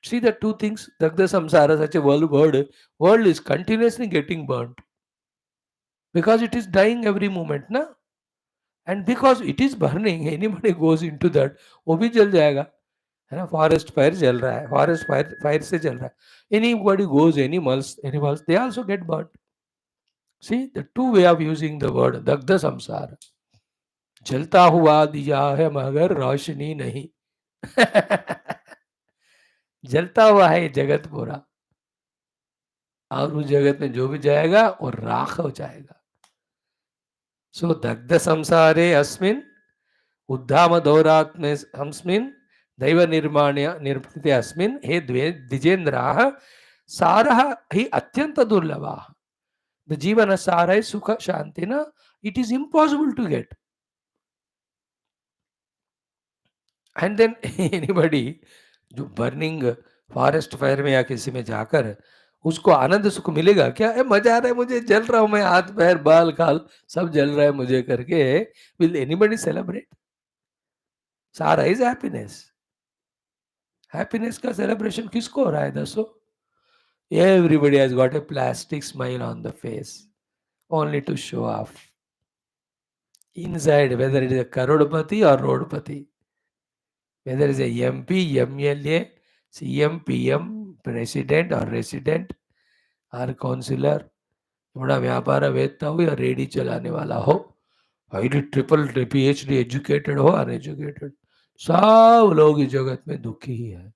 See the two things, Dagdha Samsara, such a world is continuously getting burnt. Because it is dying every moment, na? And because it is burning, anybody goes into that, वो भी जल जाएगा, है ना? Forest fire जल रहा है, forest fire से जल रहा है. Anybody goes, animals, they also get burnt. See the two way of using the word Dagdha Samsara. जलता हुआ दिया है मगर रोशनी नहीं. जलता हुआ है जगत पूरा, और उस जगत में जो भी जाएगा वो राख हो जाएगा. सो दग्ध संसारे अस्मिन उद्धाम दौरात्मे अस्मिन दैव निर्माण्य निर्मिते अस्मिन हे द्विजेन्द्राः सारः हि अत्यंत दुर्लभः. The जीवन सार है सुख शांति ना, it is impossible to get. And then anybody जो बर्निंग फॉरेस्ट फायर में या किसी में जाकर उसको आनंद सुख मिलेगा क्या? मजा आ रहा है मुझे, जल रहा हूं मैं, हाथ पैर बाल खाल सब जल रहा है मुझे करके, विल एनीबडी सेलिब्रेट? सारा इज हैप्पीनेस। हैप्पीनेस का सेलिब्रेशन किसको हो रहा है दसो? Everybody has got a plastic smile on the face, only to show off inside, whether it is a karodpati or rodpati, whether it is a MP, MLA, CM, PM, president or resident or councillor, बड़ा व्यापारवेत्ता हो या ready चलाने वाला हो, highly triple PhD educated हो, uneducated, सब लोग इस जगत में दुखी ही है,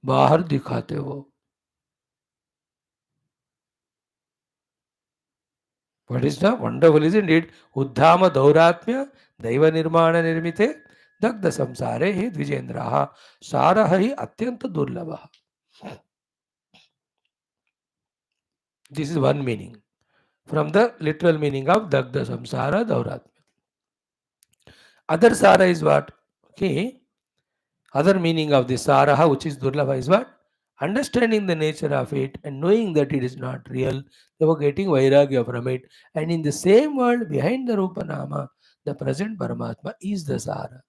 बाहर दिखाते वो। What is the wonderful, isn't it? उद्धाम दौरात्म्य दैव निर्माण निर्मिते दग्ध संसारे ही द्विजेन्द्राः सारः ही अत्यंत दुर्लभः. This is one meaning from the literal meaning of dagda samsara dauratmya. Other sara is what? Okay. Other meaning of the saraha, which is durlabha, is what? Understanding the nature of it and knowing that it is not real, they were getting vairagya from it. And in the same world, behind the Rupa Nama, the present Paramatma is the Sara.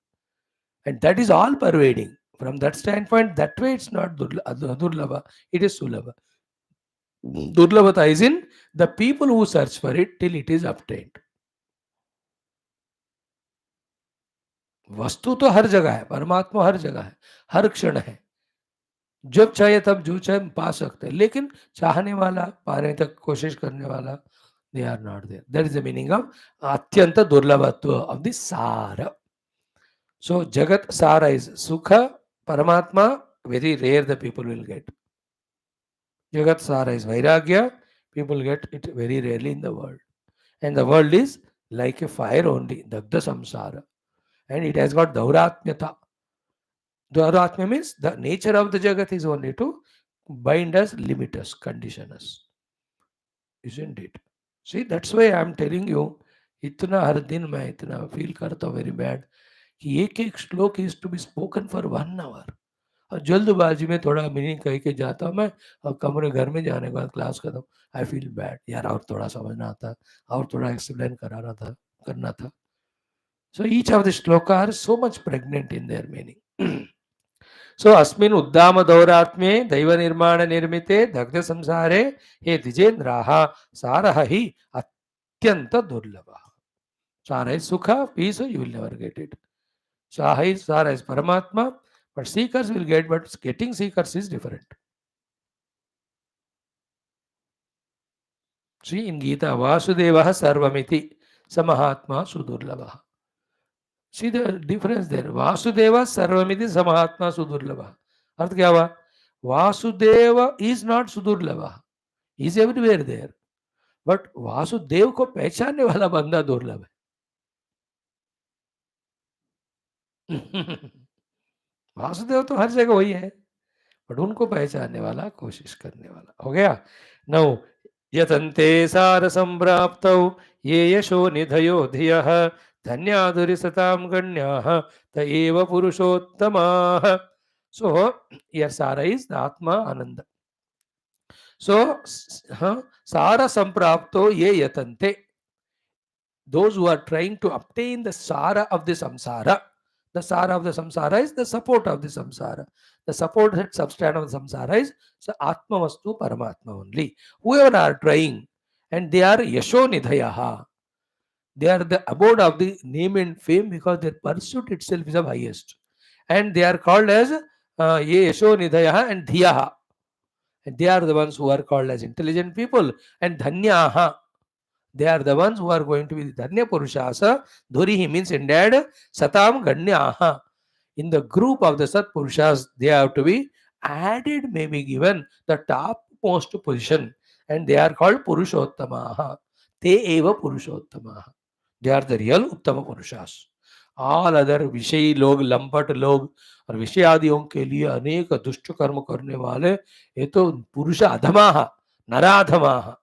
And that is all pervading. From that standpoint, that way it's not Durlabha, it is Sulabha. Durlabhata is in the people who search for it till it is obtained. वस्तु तो हर जगह है, परमात्मा हर जगह है, हर क्षण है, जब चाहे तब जो चाहे पा सकते हैं, लेकिन चाहने वाला, पाने तक कोशिश करने वाला, they are not there. That is the meaning of atyanta durlabhatva of the sara. So jagat sara is sukha, paramatma, very rare the people will get. Jagat sara is vairagya, people get it very rarely in the world. And the world is like a fire only, dagda samsara. And it has got dauratmyata. Dauratmya means the nature of the jagat is only to bind us, limit us, condition us. Isn't it? See, that's why I am telling you, इतना हर दिन मैं इतना feel करता हूँ very bad कि एक एक श्लोक is to be spoken for 1 hour. और जल्दबाजी में थोड़ा मीनिंग कह के जाता हूँ मैं, और कमरे घर में जाने के बाद क्लास खत्म, आई फील बैड यार, और थोड़ा समझना था, और थोड़ा एक्सप्लेन कराना था, करना था. So each of the shloka are so much pregnant in their meaning. So अस्मिन् उद्दाम दौरात्म्ये दैव निर्माण निर्मिते दग्ध संसारे हे द्विजेन्द्राः सारः हि अत्यंत दुर्लभः. Sara is sukha, peace, you will never get it. Sara is Paramatma, but seekers will get, but getting seekers is different. See in Gita, Vasudevah Sarvamiti Samahatma Sudurlabha. See the difference there. Vasudeva Sarvamiti Samahatma Sudurlabha. अर्थ क्या हुआ? Vasudev is not Sudurlabha. He is everywhere there. But Vasudev को पहचानने वाला बंदा दुर्लभ है. वासुदेव तो हर जगह वही है, बट उनको पहचानने वाला, कोशिश करने वाला. हो गया. नौ यतन्ते सार संप्राप्तौ ये यशो निधयो धियः धन्याधुरि सतां गण्याः त एव पुरुषोत्तमाः. So here Sara is the Atma Ananda. So Sara Samprapto ye yatante. Those who are trying to obtain the Sara of the Samsara. The Sara of the Samsara is the support of the Samsara. The supported substance of the Samsara is Atma Vastu Paramatma only. Whoever are trying, and they are Yasho Nidhayaha. They are the abode of the name and fame because their pursuit itself is the highest. And they are called as Ye Yasho Nidhayaha and Dhiyaha. And they are the ones who are called as intelligent people. And Dhanyaha. They are the ones who are going to be Dhanya Purushasa. Dhurihi means indeed Satam Ganyaha. In the group of the Sat Purushas, they have to be added, maybe given the topmost position. And they are called Purushottamaha. Te eva Purushottamaha. They are the real Uttama Purushas. All other विषयी लोग, लंपट लोग और विषय आदियों के लिए अनेक दुष्ट कर्म करने वाले, ये तो पुरुष अधमाः, नराधमाः.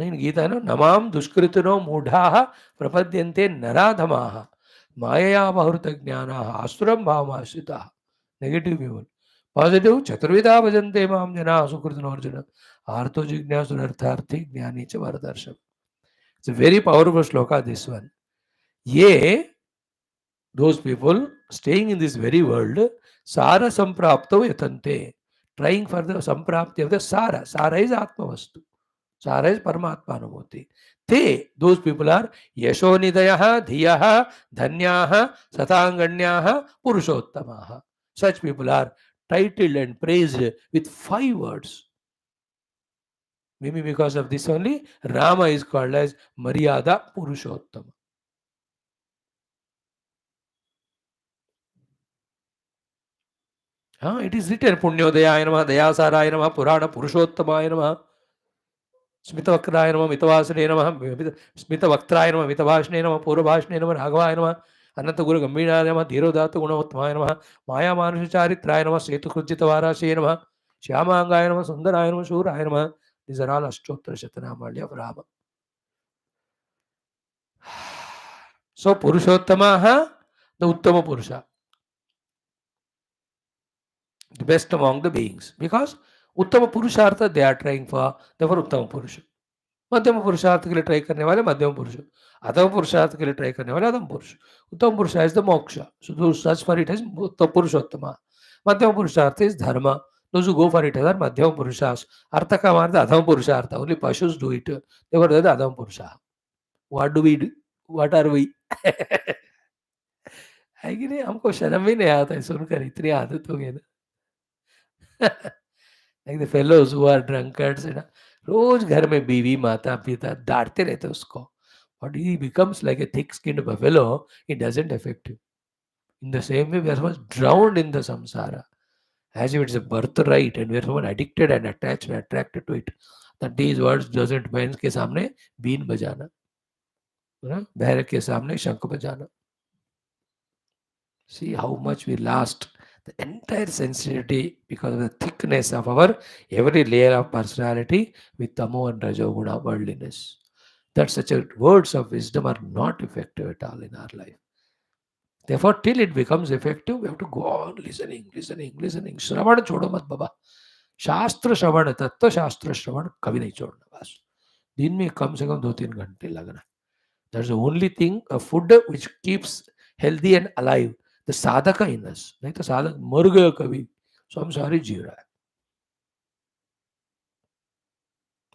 नहीं, गीता है ना, नमाम दुष्कृतिनो मूढ़ाः प्रपद्यन्ते नराधमाः मायया बहुृत ज्ञानाः आसुरं भावमाश्रिताः. Negative people. Positive, Chaturvida bhajante mam jana sukritin arjuna. Artho jignasu artharthi jnani cha varadarsham. It's a very powerful shloka, this one. Ye, those people staying in this very world, Sara samprapto yatante, trying for the samprapti of the Sara. Sara is Atma Vastu. Sara is Paramatma Anumoti. They, those people are Yashonidayaha, Dhiyaha, Dhanyaha, Satanganyaha, Purushottamaha. Such people are titled and praised with 5 words. Maybe because of this only, Rama is called as Maryada Purushottama. It is written Punyodaya Namaha, Dayasaraya Namaha, Purana Purushottama Namaha. स्मितवक्राय नमः मितवासने नमः स्मितवक्त्राय नमः मितभाषणे नमः पूर्वभाषणे नमः राघवाय नमः अनंत गुरु गंभीराय नमः धीरोदात्त गुणोत्तमाय नमः माया मानुष चारित्राय नमः सेतुकृजितवाराशये नमः श्यामांगाय नमः सुंदराय नमः शूराय नमः. These are all Ashtottara Shatanamali of Rama. So Purushottamaha, the Uttama Purusha, the best among the beings, because Uttama Purushartha they are trying for, therefore Uttama Purusha. मध्यम पुरुषार्थ के लिए ट्राई करने वाले मध्यम पुरुष, अधम पुरुषार्थ के लिए ट्राई करने वाले अधम पुरुष. उत्तम पुरुष इज द मोक्ष, सो those search for it is उत्तम पुरुषोत्तम. मध्यम पुरुषार्थ is dharma, those who go for it are मध्यम पुरुषास. अर्थ का मार्ग अधम पुरुषार्थ, only pashus do it, therefore they are अधम पुरुषा. What do we do? What are we? है कि नहीं? हमको शर्म ही नहीं आता है सुनकर, इतनी आदत हो गई ना. Like the fellows who are drunkards, रोज घर में बीवी माता पिता डांटते रहते उसको, but he becomes like a thick-skinned buffalo. It doesn't affect him. In the same way, we are supposed drowned in the samsara, as if it's a birthright, and we are supposed addicted and attached and attracted to it. That these words doesn't mean के सामने been बजाना, भैरव के सामने शंख बजाना. See how much we lost the entire sensitivity because of the thickness of our every layer of personality with tamo and rajoguna worldliness. That such words of wisdom are not effective at all in our life. Therefore, till it becomes effective, we have to go on listening. Shravan chodo mat baba. Shastra shravan, tattva shastra shravan, kabhi nahi chodna bas. दिन में कम से कम 2-3 घंटे लगना. That's the only thing, a food which keeps healthy and alive the sadhaka in us. नहीं तो साधक मर गया कभी, संसारी जी रहा है.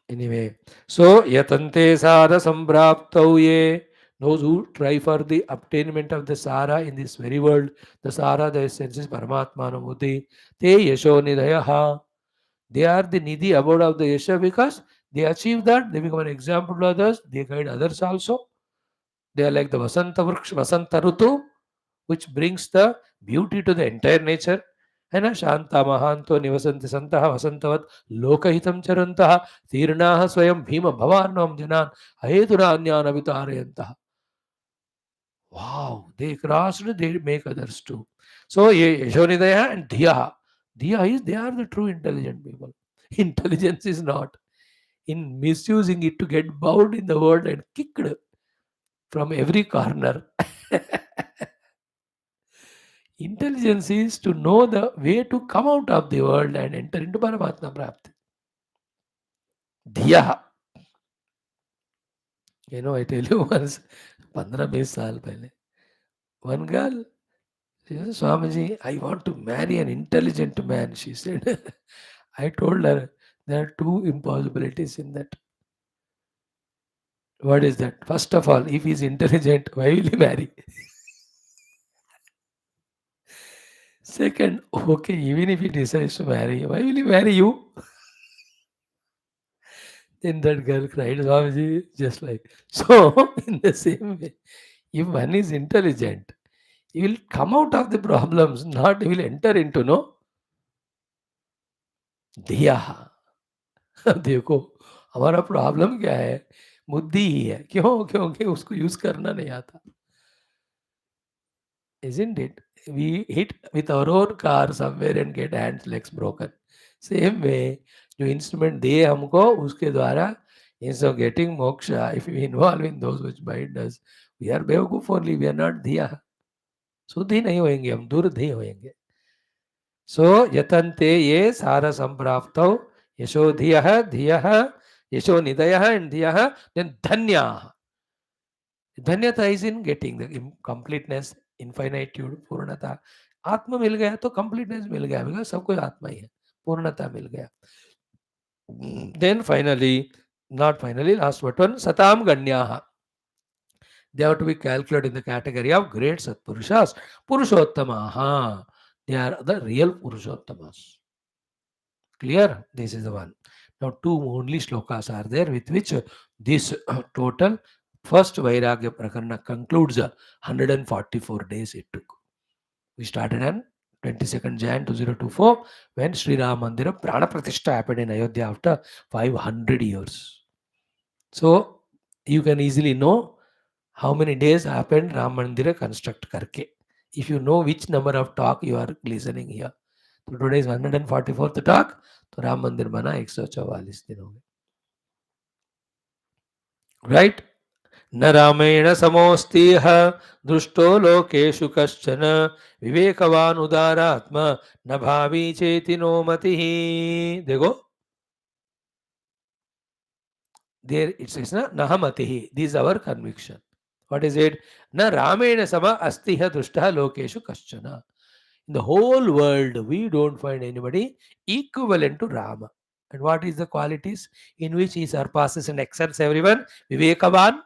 Anyway, so yatante sara sampraptau ye, those who try for the obtainment of the sara in this very world, the sara, the essence is Paramatma Anumati, te yasho nidayaha. They are the nidhi abode of the yasha because they achieve that, they become an example to others, they guide others also. They are like the Vasanta Vriksha, Vasanta Rutu, which brings the beauty to the entire nature. है ना. शांता महांतो निवसन्ति संतः वसंतवत् लोकहितं चरन्तः तीर्णाः स्वयं भीम भवार्णवं जनान् अहेतुना अन्यान् अवितारयन्तः. Wow, they crossed, they make others too. So Yashonidaya and Dhiya. Dhiya is, they are the true intelligent people. Intelligence is not in misusing it to get bound in the world and kicked from every corner. Intelligence is to know the way to come out of the world and enter into Paramatma Prapti. Dhiya. I tell you once, 15-20 saal pehle, one girl, she said, Swamiji, I want to marry an intelligent man, she said. I told her, there are 2 impossibilities in that. What is that? First of all, if he is intelligent, why will he marry? Second, okay, even if he decides to marry, why will he marry you? Then that girl cried, Swamiji, just like. So, in the same way, if one is intelligent, he will come out of the problems, not he will enter into, no? Dhiya. देखो हमारा problem क्या है, बुद्धि ही है. क्यों? क्योंकि उसको use करना नहीं आता. Isn't it? We hit with our own car somewhere and get hands legs broken. Same way, जो इंस्ट्रूमेंट दिए हमको उसके द्वारा, instead of getting moksha, if we involve in those which bind us, we are बेवकूफ only, we are not dhiya. शुद्धि नहीं होएंगे हम, दुर्धि होएंगे. So yatante ye sara sampraptau yashodhiyah dhiyah yashonidayah and dhiyah, then dhanya. Dhanyata is in getting the completeness, infinitude, पूर्णता. आत्मा मिल गया तो completeness मिल गया, because सब कुछ आत्मा ही है, पूर्णता मिल गया. Then finally, not finally, last but one, satam ganyaha. They have to be calculated in the category of great Satpurushas, Purushottamaha. They are the real Purushottamas. Clear? This is the one. Now, two only shlokas are there with which this total first Vairagya Prakarana concludes 144 days it took. We started on 22nd Jan 2024 when Sri Ram Mandira Prana Pratishtha happened in Ayodhya after 500 years. So, you can easily know how many days happened Ram Mandira construct karke. If you know which number of talk you are listening here. तो today is 144th talk, तो राम मंदिर बना 144 दिन हो गए. Right. न रामेण समोस्तिह दृष्टो लोकेषु कश्चन विवेकवान उदारात्मा न भावी चेति नो मतिः. देखो, there it says na nahamatihi. This is our conviction. What is it? Na ramena sama astiha dushtaha lokeshu kaschana. In the whole world, we don't find anybody equivalent to Rama. And what is the qualities in which he surpasses and excels everyone? Vivekavan,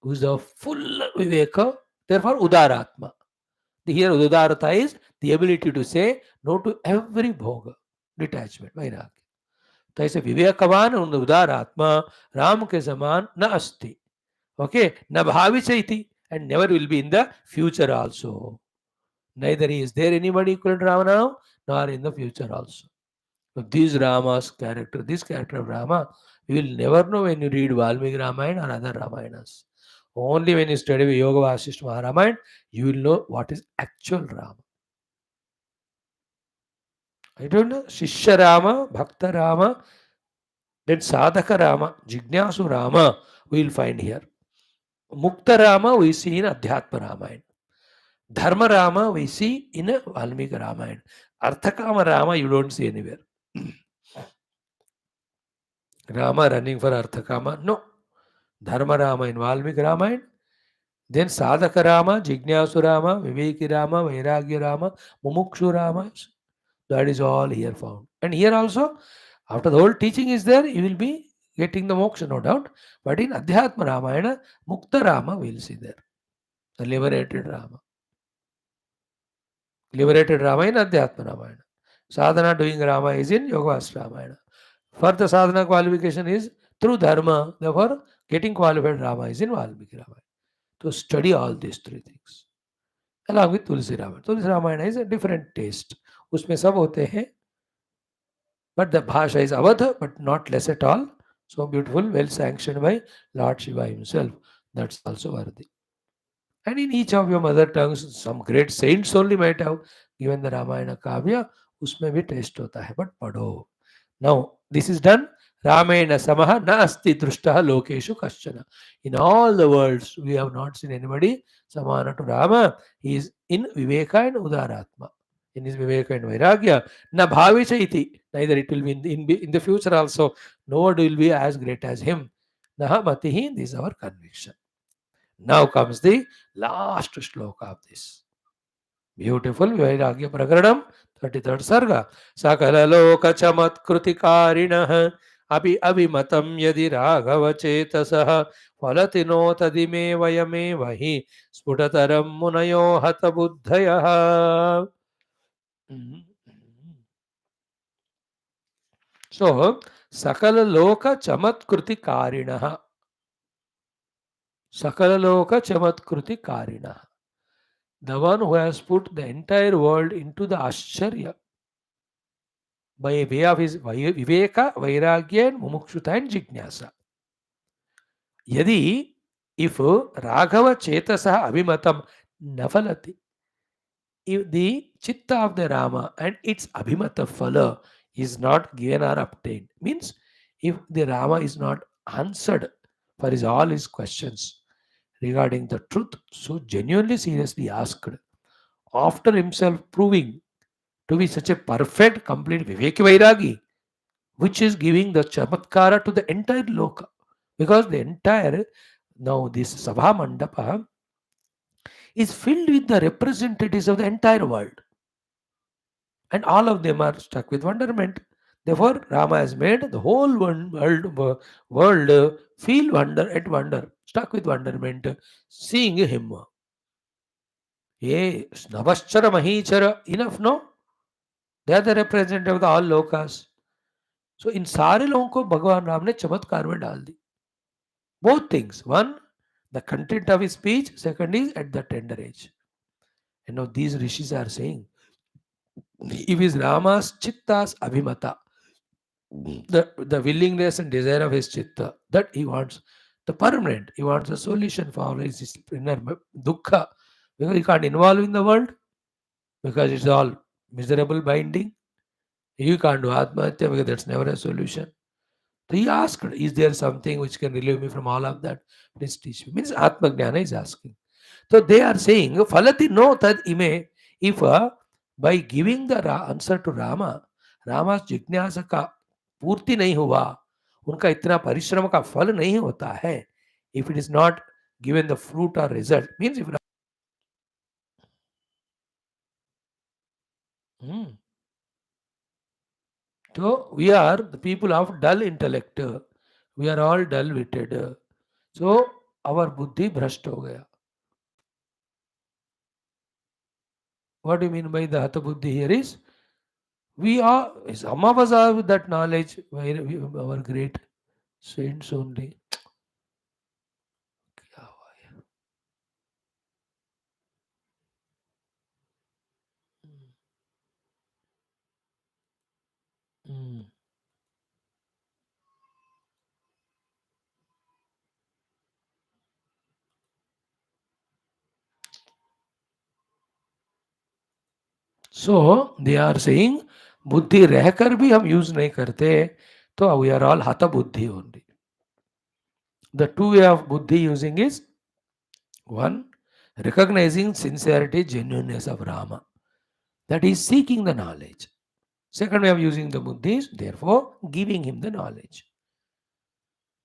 who is the full Viveka, therefore Udaratma. Here Udaratha is the ability to say no to every bhoga, detachment, vairagya. तो ऐसे विवेकवान उदार आत्मा राम के समान न अस्ति. Okay, न भाविष्यति, and never will be in the future also. Neither is there anybody equal to Rama now, nor in the future also. So this Rama's character, this character of Rama, you will never know when you read Valmiki Ramayana or other Ramayanas. Only when you study Yoga Vaashishtha Maharamayana, you will know what is actual Rama. I don't know, Shishya Rama, Bhakta Rama, then Sadhaka Rama, Jignasu Rama, we will find here. Mukta Rama we see in Adhyatma Ramayana. Dharma Rama we see in Valmiki Ramayana. Arthakama Rama you don't see anywhere. Rama running for Arthakama, no. Dharma Rama in Valmiki Ramayana. Then Sadhaka Rama, Jignasu Rama, Viveki Rama, Vairagya Rama, Mumukshu Rama. That is all here found. And here also, after the whole teaching is there, you will be getting the moksha, no doubt. But in Adhyatma Ramayana, Mukta Rama we will see there. The liberated Rama. Liberated Rama in Adhyatma Ramayana. Sadhana doing Rama is in Yoga Ramayana. Further sadhana qualification is through Dharma. Therefore, getting qualified Rama is in Valmiki Ramayana. To study all these three things. Along with Tulsi Ramayana. Tulsi Ramayana is a different taste. उसमें सब होते हैं. But the bhasha is avadha, but not less at all. So beautiful, well sanctioned by Lord Shiva himself. That's also worthy. And in each of your mother tongues, some great saints only might have given the Ramayana Kavya. उसमें भी taste होता है, but पढ़ो. Now, this is done. Ramena samaha na asti drushtaha lokeshu kaschana. In all the worlds, we have not seen anybody samana to Rama. He is in Viveka and Udaratma. In his Viveka and Vairagya. Na bhavicha iti. Neither it will be in the future also. No one will be as great as him. Naha matihi. This is our conviction. Now comes the last shloka of this. Beautiful Vairagya Prakaranam, 33rd Sarga. Sakala loka chamatkrutikarinah api avimatam yadi raghava chetasaha falatino tadime vayame vahi sputataram munayo hata buddhayaha. So, Sakala loka chamatkrutikarinah. Sakala loka chamatkrutikarinah. The one who has put the entire world into the Ashcharya by way of his Viveka, Vairagya, and Mumukshutha and Jignasa. Yadi, if Raghava Chetasaha Abhimatam Nafalati, if the Chitta of the Rama and its Abhimata Phala is not given or obtained, means if the Rama is not answered for all his questions regarding the truth, so genuinely seriously asked, after himself proving to be such a perfect, complete Viveki Vairagi, which is giving the chamatkara to the entire loka. Because the entire, now this Sabha Mandapa is filled with the representatives of the entire world. And all of them are struck with wonderment. Therefore, Rama has made the whole world feel wonder at wonder, stuck with wonderment, seeing him. Ye NABHASCHARA MAHEECHARA, enough, no? They are the representative of the all lokas. So इन सारे लोगों को भगवान राम ने चमत्कार में डाल दी. Both things. One, the content of his speech. Second is at the tender age. And now these rishis are saying, if is Rama's chittas abhimata, the willingness and desire of his chitta, that he wants the permanent, he wants a solution for his inner dukkha, because he can't involve in the world, because it's all miserable binding. You can't do atmahatya because that's never a solution. So he asked, is there something which can relieve me from all of that? Please teach me. Means Atma Jnana is asking. So they are saying, Falati no tad ime, if by giving the answer to Rama, Rama's जिज्ञासा का पूर्ति नहीं हुआ, उनका इतना परिश्रम का फल नहीं होता है, if it is not given the fruit or result, means if so we are the people of dull intellect, we are all dull witted, so our buddhi भ्रष्ट हो गया. What do you mean by the hatha buddhi here is, we are, some of us have that knowledge, our great saints only. So they are saying, बुद्धि रहकर भी हम use नहीं करते, तो we are all hatha buddhi only. The two way of buddhi using is, one, recognizing sincerity, genuineness of Rama, that he is seeking the knowledge. Second way of using the buddhi is, therefore, giving him the knowledge.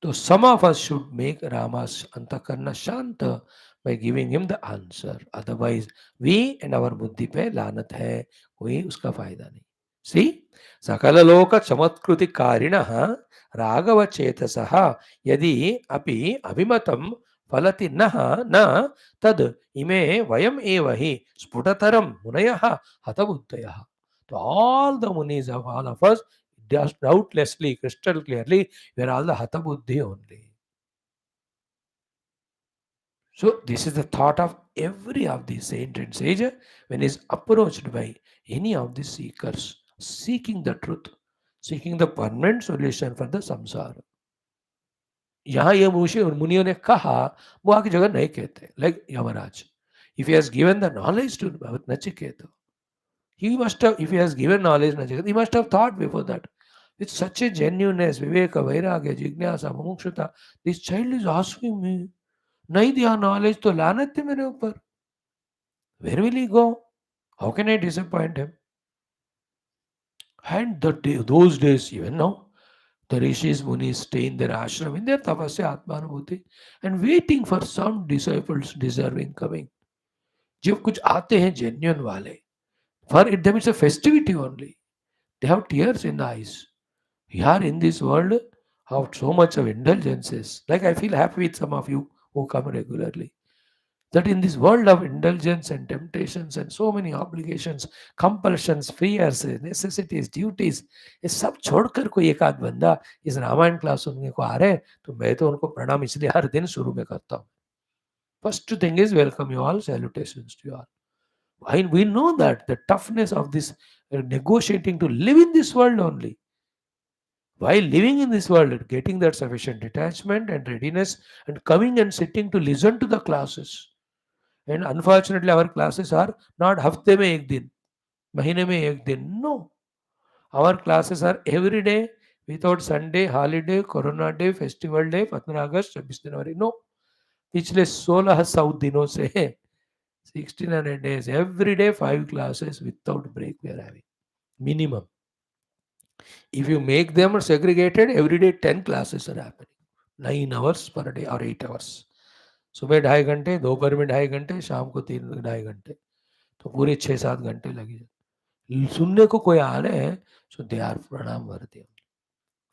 So some of us should make Rama's antakarna shanta by giving him the answer. Otherwise, we and our buddhi pe lanat hai, koi uska fayda nahi. See, sakala loka chamatkruti karinaha raghava chetasaha yadi api abhimatam falati naha na tad ime vayam evahi sputataram munayaha hatabuddhayaha. To all the munis of all of us, just doubtlessly, crystal clearly, we are all the hatha buddhi only. So this is the thought of every of these saint and sage when is approached by any of the seekers, seeking the truth, seeking the permanent solution for the samsara. यहाँ ये मुनियों ने कहा, वो आगे जगह नहीं कहते. Like Yamaraj, if he has given the knowledge to Nachiketa, he must have, if he has given knowledge Nachiketa, he must have thought before that. With such a genuineness, Viveka, Vairagya, Jignasa, Mumukshudha, this child is asking me, नहीं दिया knowledge तो लानत है मेरे ऊपर. Where will he go? How can I disappoint him? And those days, even now, the rishis, munis stay in their ashram, in their tapasya, atmanubhuti, and waiting for some disciples deserving coming. जब कुछ आते हैं genuine वाले, for them it's a festivity only. They have tears in the eyes. Here in this world, have so much of indulgences. Like I feel happy with some of you who come regularly. That in this world of indulgence and temptations and so many obligations, compulsions, fears, necessities, duties, ये सब छोड़कर कोई एक आध बंदा इस Ramayan class सुनने को आ रहे हैं, तो मैं तो उनको प्रणाम इसलिए हर दिन शुरू में करता हूँ. First thing is welcome you all, salutations to you all. We know that the toughness of this negotiating to live in this world only. While living in this world, getting that sufficient detachment and readiness and coming and sitting to listen to the classes. And unfortunately, our classes are not hafte mein ek din, mahine mein ek din. No. Our classes are every day without Sunday, holiday, Corona day, festival day, 15 August, 26 January. No. पिछले 1600 दिनों से 1600 days, every day 5 classes without break we are having. minimum. If you make them segregated, every day 10 classes are happening. 9 hours per day or 8 hours. सुबह 2.5 घंटे, दोपहर में 2.5 घंटे, शाम को 3-2.5 घंटे, तो पूरे 6-7 घंटे लगे. सुनने को कोई आ रहे हैं, so they are pranam worthy.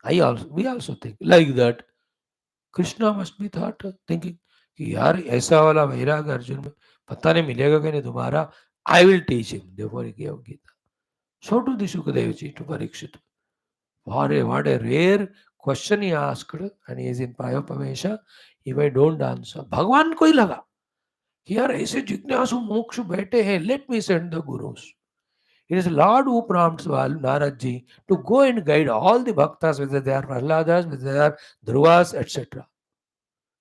We also think like that. Krishna must be thought thinking कि यार ऐसा वाला वैराग अर्जुन में पता नहीं मिलेगा कि नहीं दोबारा. I will teach him. Therefore he gave Gita. So to the Shukadev ji, to Parikshit. What a rare question he asked, and he is in Prayopavesha. If I don't answer, भगवान को ही लगा कि यार ऐसे जिज्ञासु मोक्ष बैठे हैं, let me send the gurus. It is Lord who prompts Narad ji to go and guide all the bhaktas, whether they are Prahladas, whether they are Dhruvas, etc.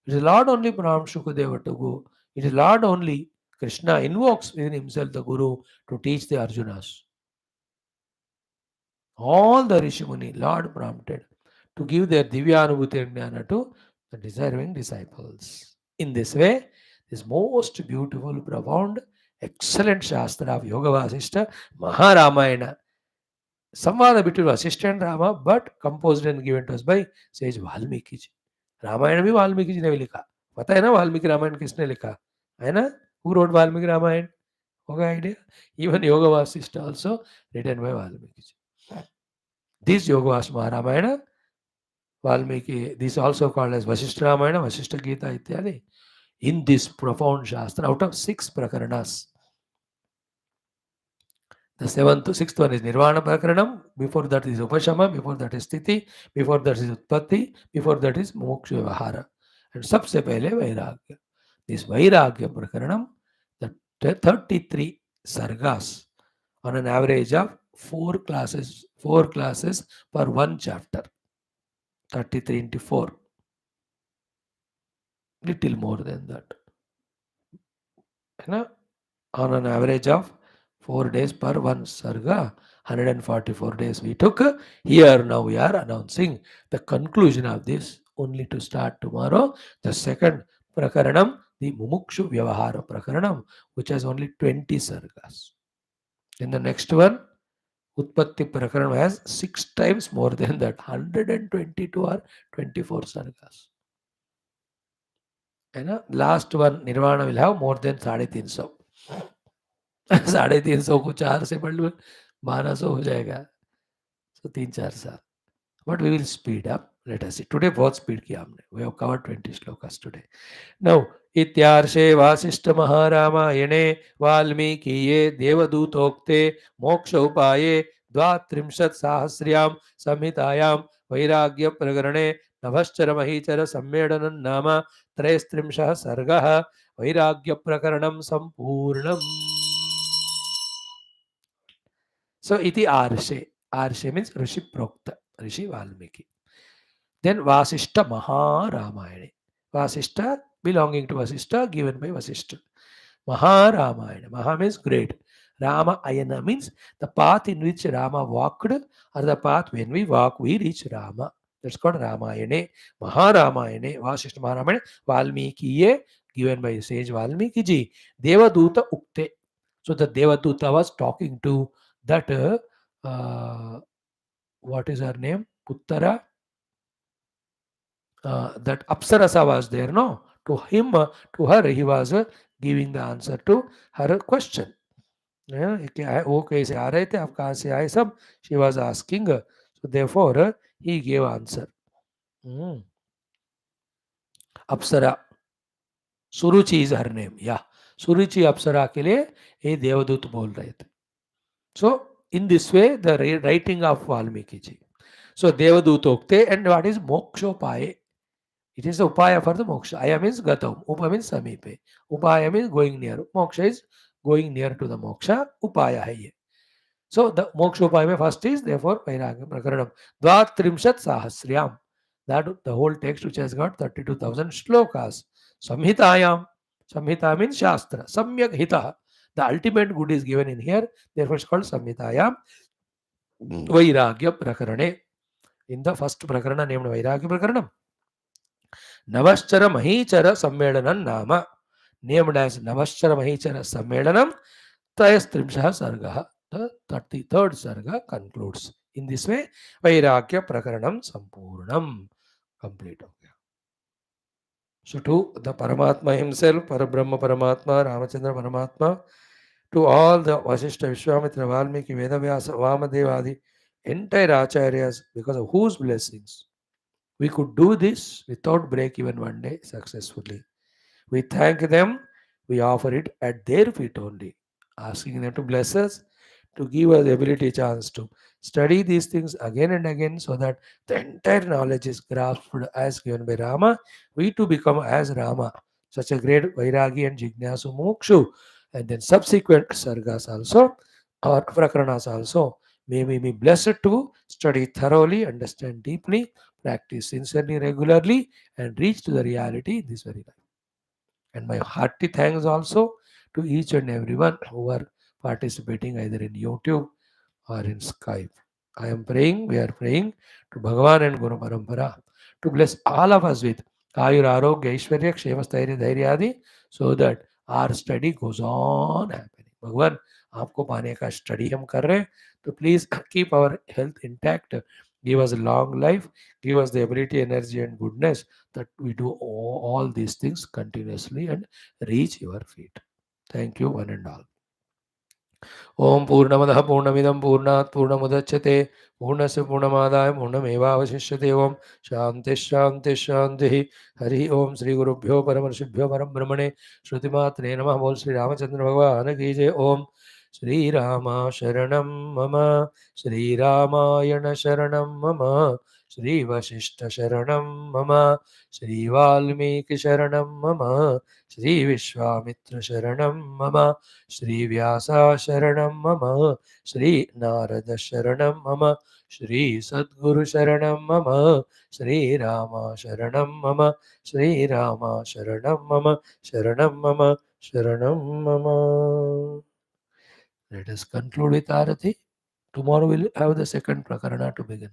It is Lord only prompts Shukadeva to go. It is Lord only. Krishna invokes within himself the Guru to teach the Arjunas. All the Rishimuni, Lord prompted to give their Divyanubhuti and Jnana to the deserving disciples. In this way, this most beautiful, profound, excellent Shastra of Yoga Vaashishtha, Maharamayana, Samvada between Vaashishtha and Rama, but composed and given to us by sage Valmiki ji. Ramayan भी वाल्मीकि जी ने भी लिखा. पता है ना वाल्मीकि रामायण किसने लिखा है ना? Who wrote Valmiki Ramayan? होगा idea? Even Yoga Vaashishtha also written by Valmiki ji. This Yoga Ramayana, Valmiki, this is also called as Vaashishtha Ramayana, Vaashishtha Gita ityadi. In this profound Shastra, out of 6 Prakaranas, the sixth one is Nirvana Prakaranam, before that is Upashama, before that is Sthiti, before that is Utpatti, before that is MUMUKSHU Vyavahara. And सबसे पहले Vairagya. This Vairagya Prakaranam, the 33 sargas on an average of 4 classes per one chapter. 33 into 4. Little more than that. On an average of 4 days per one sarga, 144 days we took. Here now we are announcing the conclusion of this, only to start tomorrow, the second Prakaranam, the Mumukshu Vyavahara Prakaranam, which has only 20 sargas. In the next one, Utpatti Prakaranam has 6 times more than that, 122 or 24 sargas. And last one, Nirvana, will have more than 350. 350 को 4 से बढ़ लो 1200 हो जाएगा. So 3-4 साल. But we will speed up. Let us see. Today बहुत speed किया हमने. We have covered 20 shlokas today. Now, इत्यार्षे वासिष्ठ महारामायणे वाल्मीकिये देवदूतोक्ते मोक्ष उपाये 32 सहस्र्यां संहितायां वैराग्य प्रकरणे नभश्चर महीचर सम्मेलनं नाम 33 सर्गः वैराग्य प्रकरणं सम्पूर्णम्. So iti arshe. Arshe means Rishi Prokta, Rishi Valmiki. Then Vaashishtha Maharamayane. Vaashishtha belonging to Vaashishtha, given by Vaashishtha. Maharamayana. Maha means great. Ramayana means the path in which Rama walked, or the path when we walk, we reach Rama. That's called Ramayane. Maharamayane. Vaashishtha Maharamayane. Valmikiye, given by sage Valmiki ji. Devaduta Ukte. So the Devaduta was talking to that, what is her name? Uttara. That Apsarasa was there, no? To him, to her, he was giving the answer to her question. वो कैसे आ रहे थे, आप कहाँ से आए सब? She was asking. So therefore, he gave answer. Apsara. Suruchi is her name. Yeah. Suruchi Apsara के लिए ये देवदूत बोल रहे थे. So in this way, the writing of Valmiki ji. So Devadutokte, and what is Mokshopaye? It is the upaya for the moksha. Aya means gatam, upa means samipe. Upaya means going near. Moksha is going near to the moksha. Upaya hai ye. So the moksha upaya first is therefore Vairagya Prakaranam. Dvatrimshat sahasryam. That the whole text which has got 32,000 shlokas. Samhitayam. Samhita means Shastra. Samyak hita. The ultimate good is given in here. Therefore it's called Samhitayam. Vairagya Prakarane. In the first Prakarana named Vairagya Prakaranam. Navashchara Mahechara Sammelanam Nama. Named as Navashchara Mahechara Sammelanam. Tayastrimshaha Sargaha. the 33rd Sarga concludes. In this way, Vairagya Prakaranam Sampurnam. Complete. So to the Paramatma himself, Parabrahma Paramatma, Ramachandra Paramatma, to all the Vaashishtha, Vishwamitra, Valmiki, Vedavyasa, Vamadevadi, entire Acharyas, because of whose blessings we could do this without break even one day successfully. We thank them, we offer it at their feet only, asking them to bless us, to give us the ability chance to study these things again and again so that the entire knowledge is grasped as given by Rama. We too become as Rama, such a great Vairagi and Jignasu Mukshu, and then subsequent Sargas also or Prakaranas also. May we be blessed to study thoroughly, understand deeply, practice sincerely, regularly, and reach to the reality in this very life. And my hearty thanks also to each and everyone who are participating either in YouTube or in Skype. I am praying, we are praying to Bhagavan and Guru Parampara to bless all of us with Ayur Arogya Aishwarya Kshema Stairya Dhairyadi so that our study goes on happening. भगवान आपको पाने का study हम कर रहे हैं तो please keep our health intact give us a long life, give us the ability, energy, and goodness that we do all these things continuously and reach your feet. Thank you, one and all. ओम पूर्णमदः पूर्णमिदं पूर्णात् पूर्णमुदच्यते पूर्णस्य पूर्णमादाय पूर्णमेवावशिष्यते ओम शांति शांति शांति हरि ओम श्री गुरुभ्यो परमर्षिभ्यो परम ब्रह्मणे श्रुतिमात्रे नमः बोल श्री रामचंद्र भगवान की जय ओम श्री राम शरणं मम श्री रामायण शरणं मम श्री वशिष्ठ शरणं मम श्री वाल्मीकि शरणं मम श्री विश्वामित्र शरणं मम श्री व्यासा शरणं मम श्री नारद शरणं मम श्री सद्गुरु शरणं मम श्री राम शरणं मम श्री राम शरणं मम शरणं मम शरणं मम. Let us conclude with Arati. Tomorrow we'll have the second Prakarana to begin.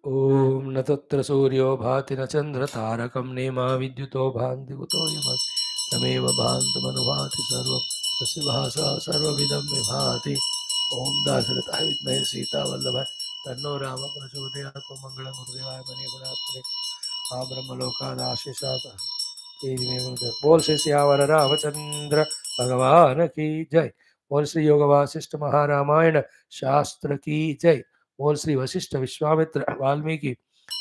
ओम न तत्र सूर्यो भाति न चंद्र तारकं नेमा विद्युतो भान्ति कुतो यमस् तमेव भान्तमनुभाति सर्वं तस्य भासा सर्वविदं विभाति. ओम दाशरथाय विद्महे सीतावल्लभाय तन्नो राम प्रचोदयात्. मंगलं गुरुदेवाय मने गुणात्मने आ ब्रह्मलोकादाशिषात् बोल श्री सियावर रामचंद्र भगवान की जय. बोल श्री योग वासिष्ठ महारामायण शास्त्र की जय. बोल श्री वशिष्ठ विश्वामित्र वाल्मीकि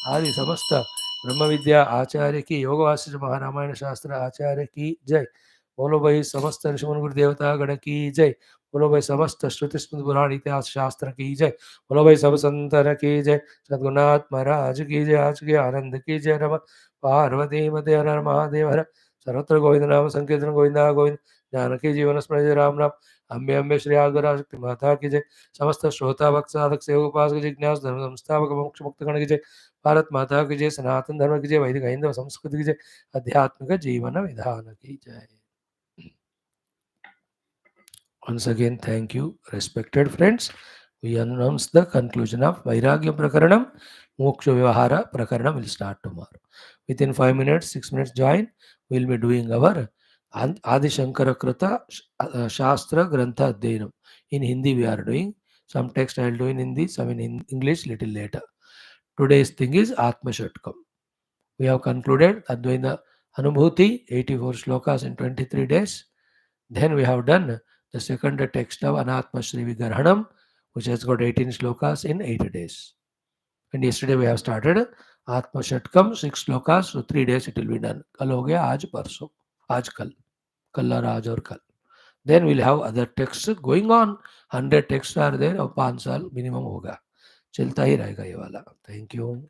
आदि समस्त ब्रह्म विद्या आचार्य की योग वासिष्ठ महारामायण शास्त्र आचार्य की जय. बोलो भाई समस्त ऋषिमुनि गुरु देवता गण की जय. बोलो भाई समस्त श्रुति स्मृति पुराण इतिहास शास्त्र की जय. बोलो भाई सब संतन की जय. सद्गुरुनाथ महाराज की जय. आज के आनंद की जय. नमः पार्वती मते हर हर महादेव हर. सर्वत्र गोविंद नाम संकीर्तन गोविंदा गोविंद. जानकी जीवन स्मरण जय राम राम. अम्बे अम्बे श्री आगराशक्ति माता की जय. समस्त श्रोता भक्त साधक सेवक उपासक जिज्ञास धर्म संस्थापक मोक्ष मुक्त गण की जय. भारत माता की जय. सनातन धर्म की जय. वैदिक हिंदू संस्कृति की जय. आध्यात्मिक जीवन विधान की जय. Once again, thank you, respected friends. We announce the conclusion of Vairagya Prakaranam. Moksha Vyavahara Prakaranam will start tomorrow. Within 5 minutes, 6 minutes, join. We will be doing our Adi Shankara Krita Shastra Grantha Adhyanam. In Hindi, we are doing. Some text I will do in Hindi, some in English little later. Today's thing is Atma Shatkam. We have concluded Advaita Anubhuti, 84 slokas in 23 days. Then we have done the second text of Anatma Shri Vigarhanam, which has got 18 slokas in 8 days. And yesterday we have started Atma Shatkam, 6 slokas, so 3 days it will be done. Kal ho gaya, aaj parso, aaj kal, kal aur aaj aur kal. Then we'll have other texts going on. 100 texts are there, और 5 साल minimum होगा. चलता ही रहेगा ये वाला. Thank you.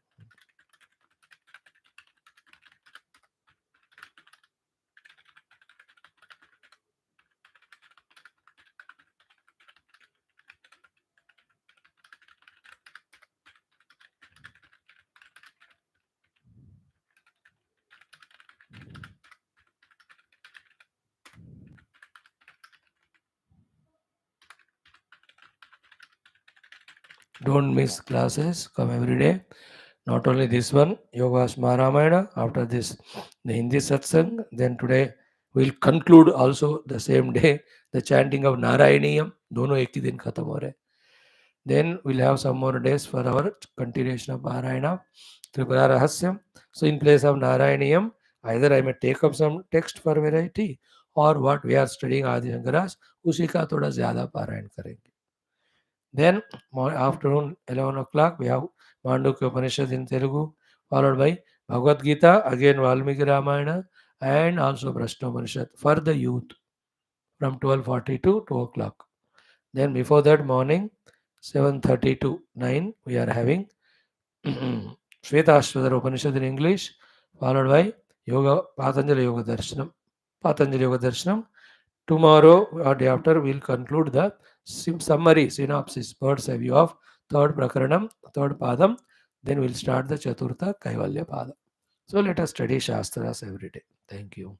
Don't miss classes. Come every day. Not only this one, Yoga's Ramayana, after this, the Hindi satsang, then today we'll conclude also the same day the chanting of Narayaniyam. Dono ek hi din khatam ho rahe. Then we'll have some more days for our continuation of Parayana, Tripura Rahasyam. So in place of Narayaniyam, either I may take up some text for variety or what we are studying Adi Shankaras, उसी का थोड़ा ज़्यादा पारायण करेंगे. Then afternoon 11 o'clock we have Mandukya Upanishad in Telugu, followed by Bhagavad Gita, again Valmiki Ramayana, and also Prashna Upanishad for the youth from 12:40 to 2 o'clock. Then before that morning 7:30 to 9 we are having Shvetashvatara Upanishad in English, followed by Yoga Patanjali Yoga Darshanam. Patanjali Yoga Darshanam. Tomorrow or day after we'll conclude the summary synopsis, bird's eye view of third Prakaranam, third Padam. Then we'll start the Chaturtha Kaivalya Pada. So let us study Shastras every day. Thank you.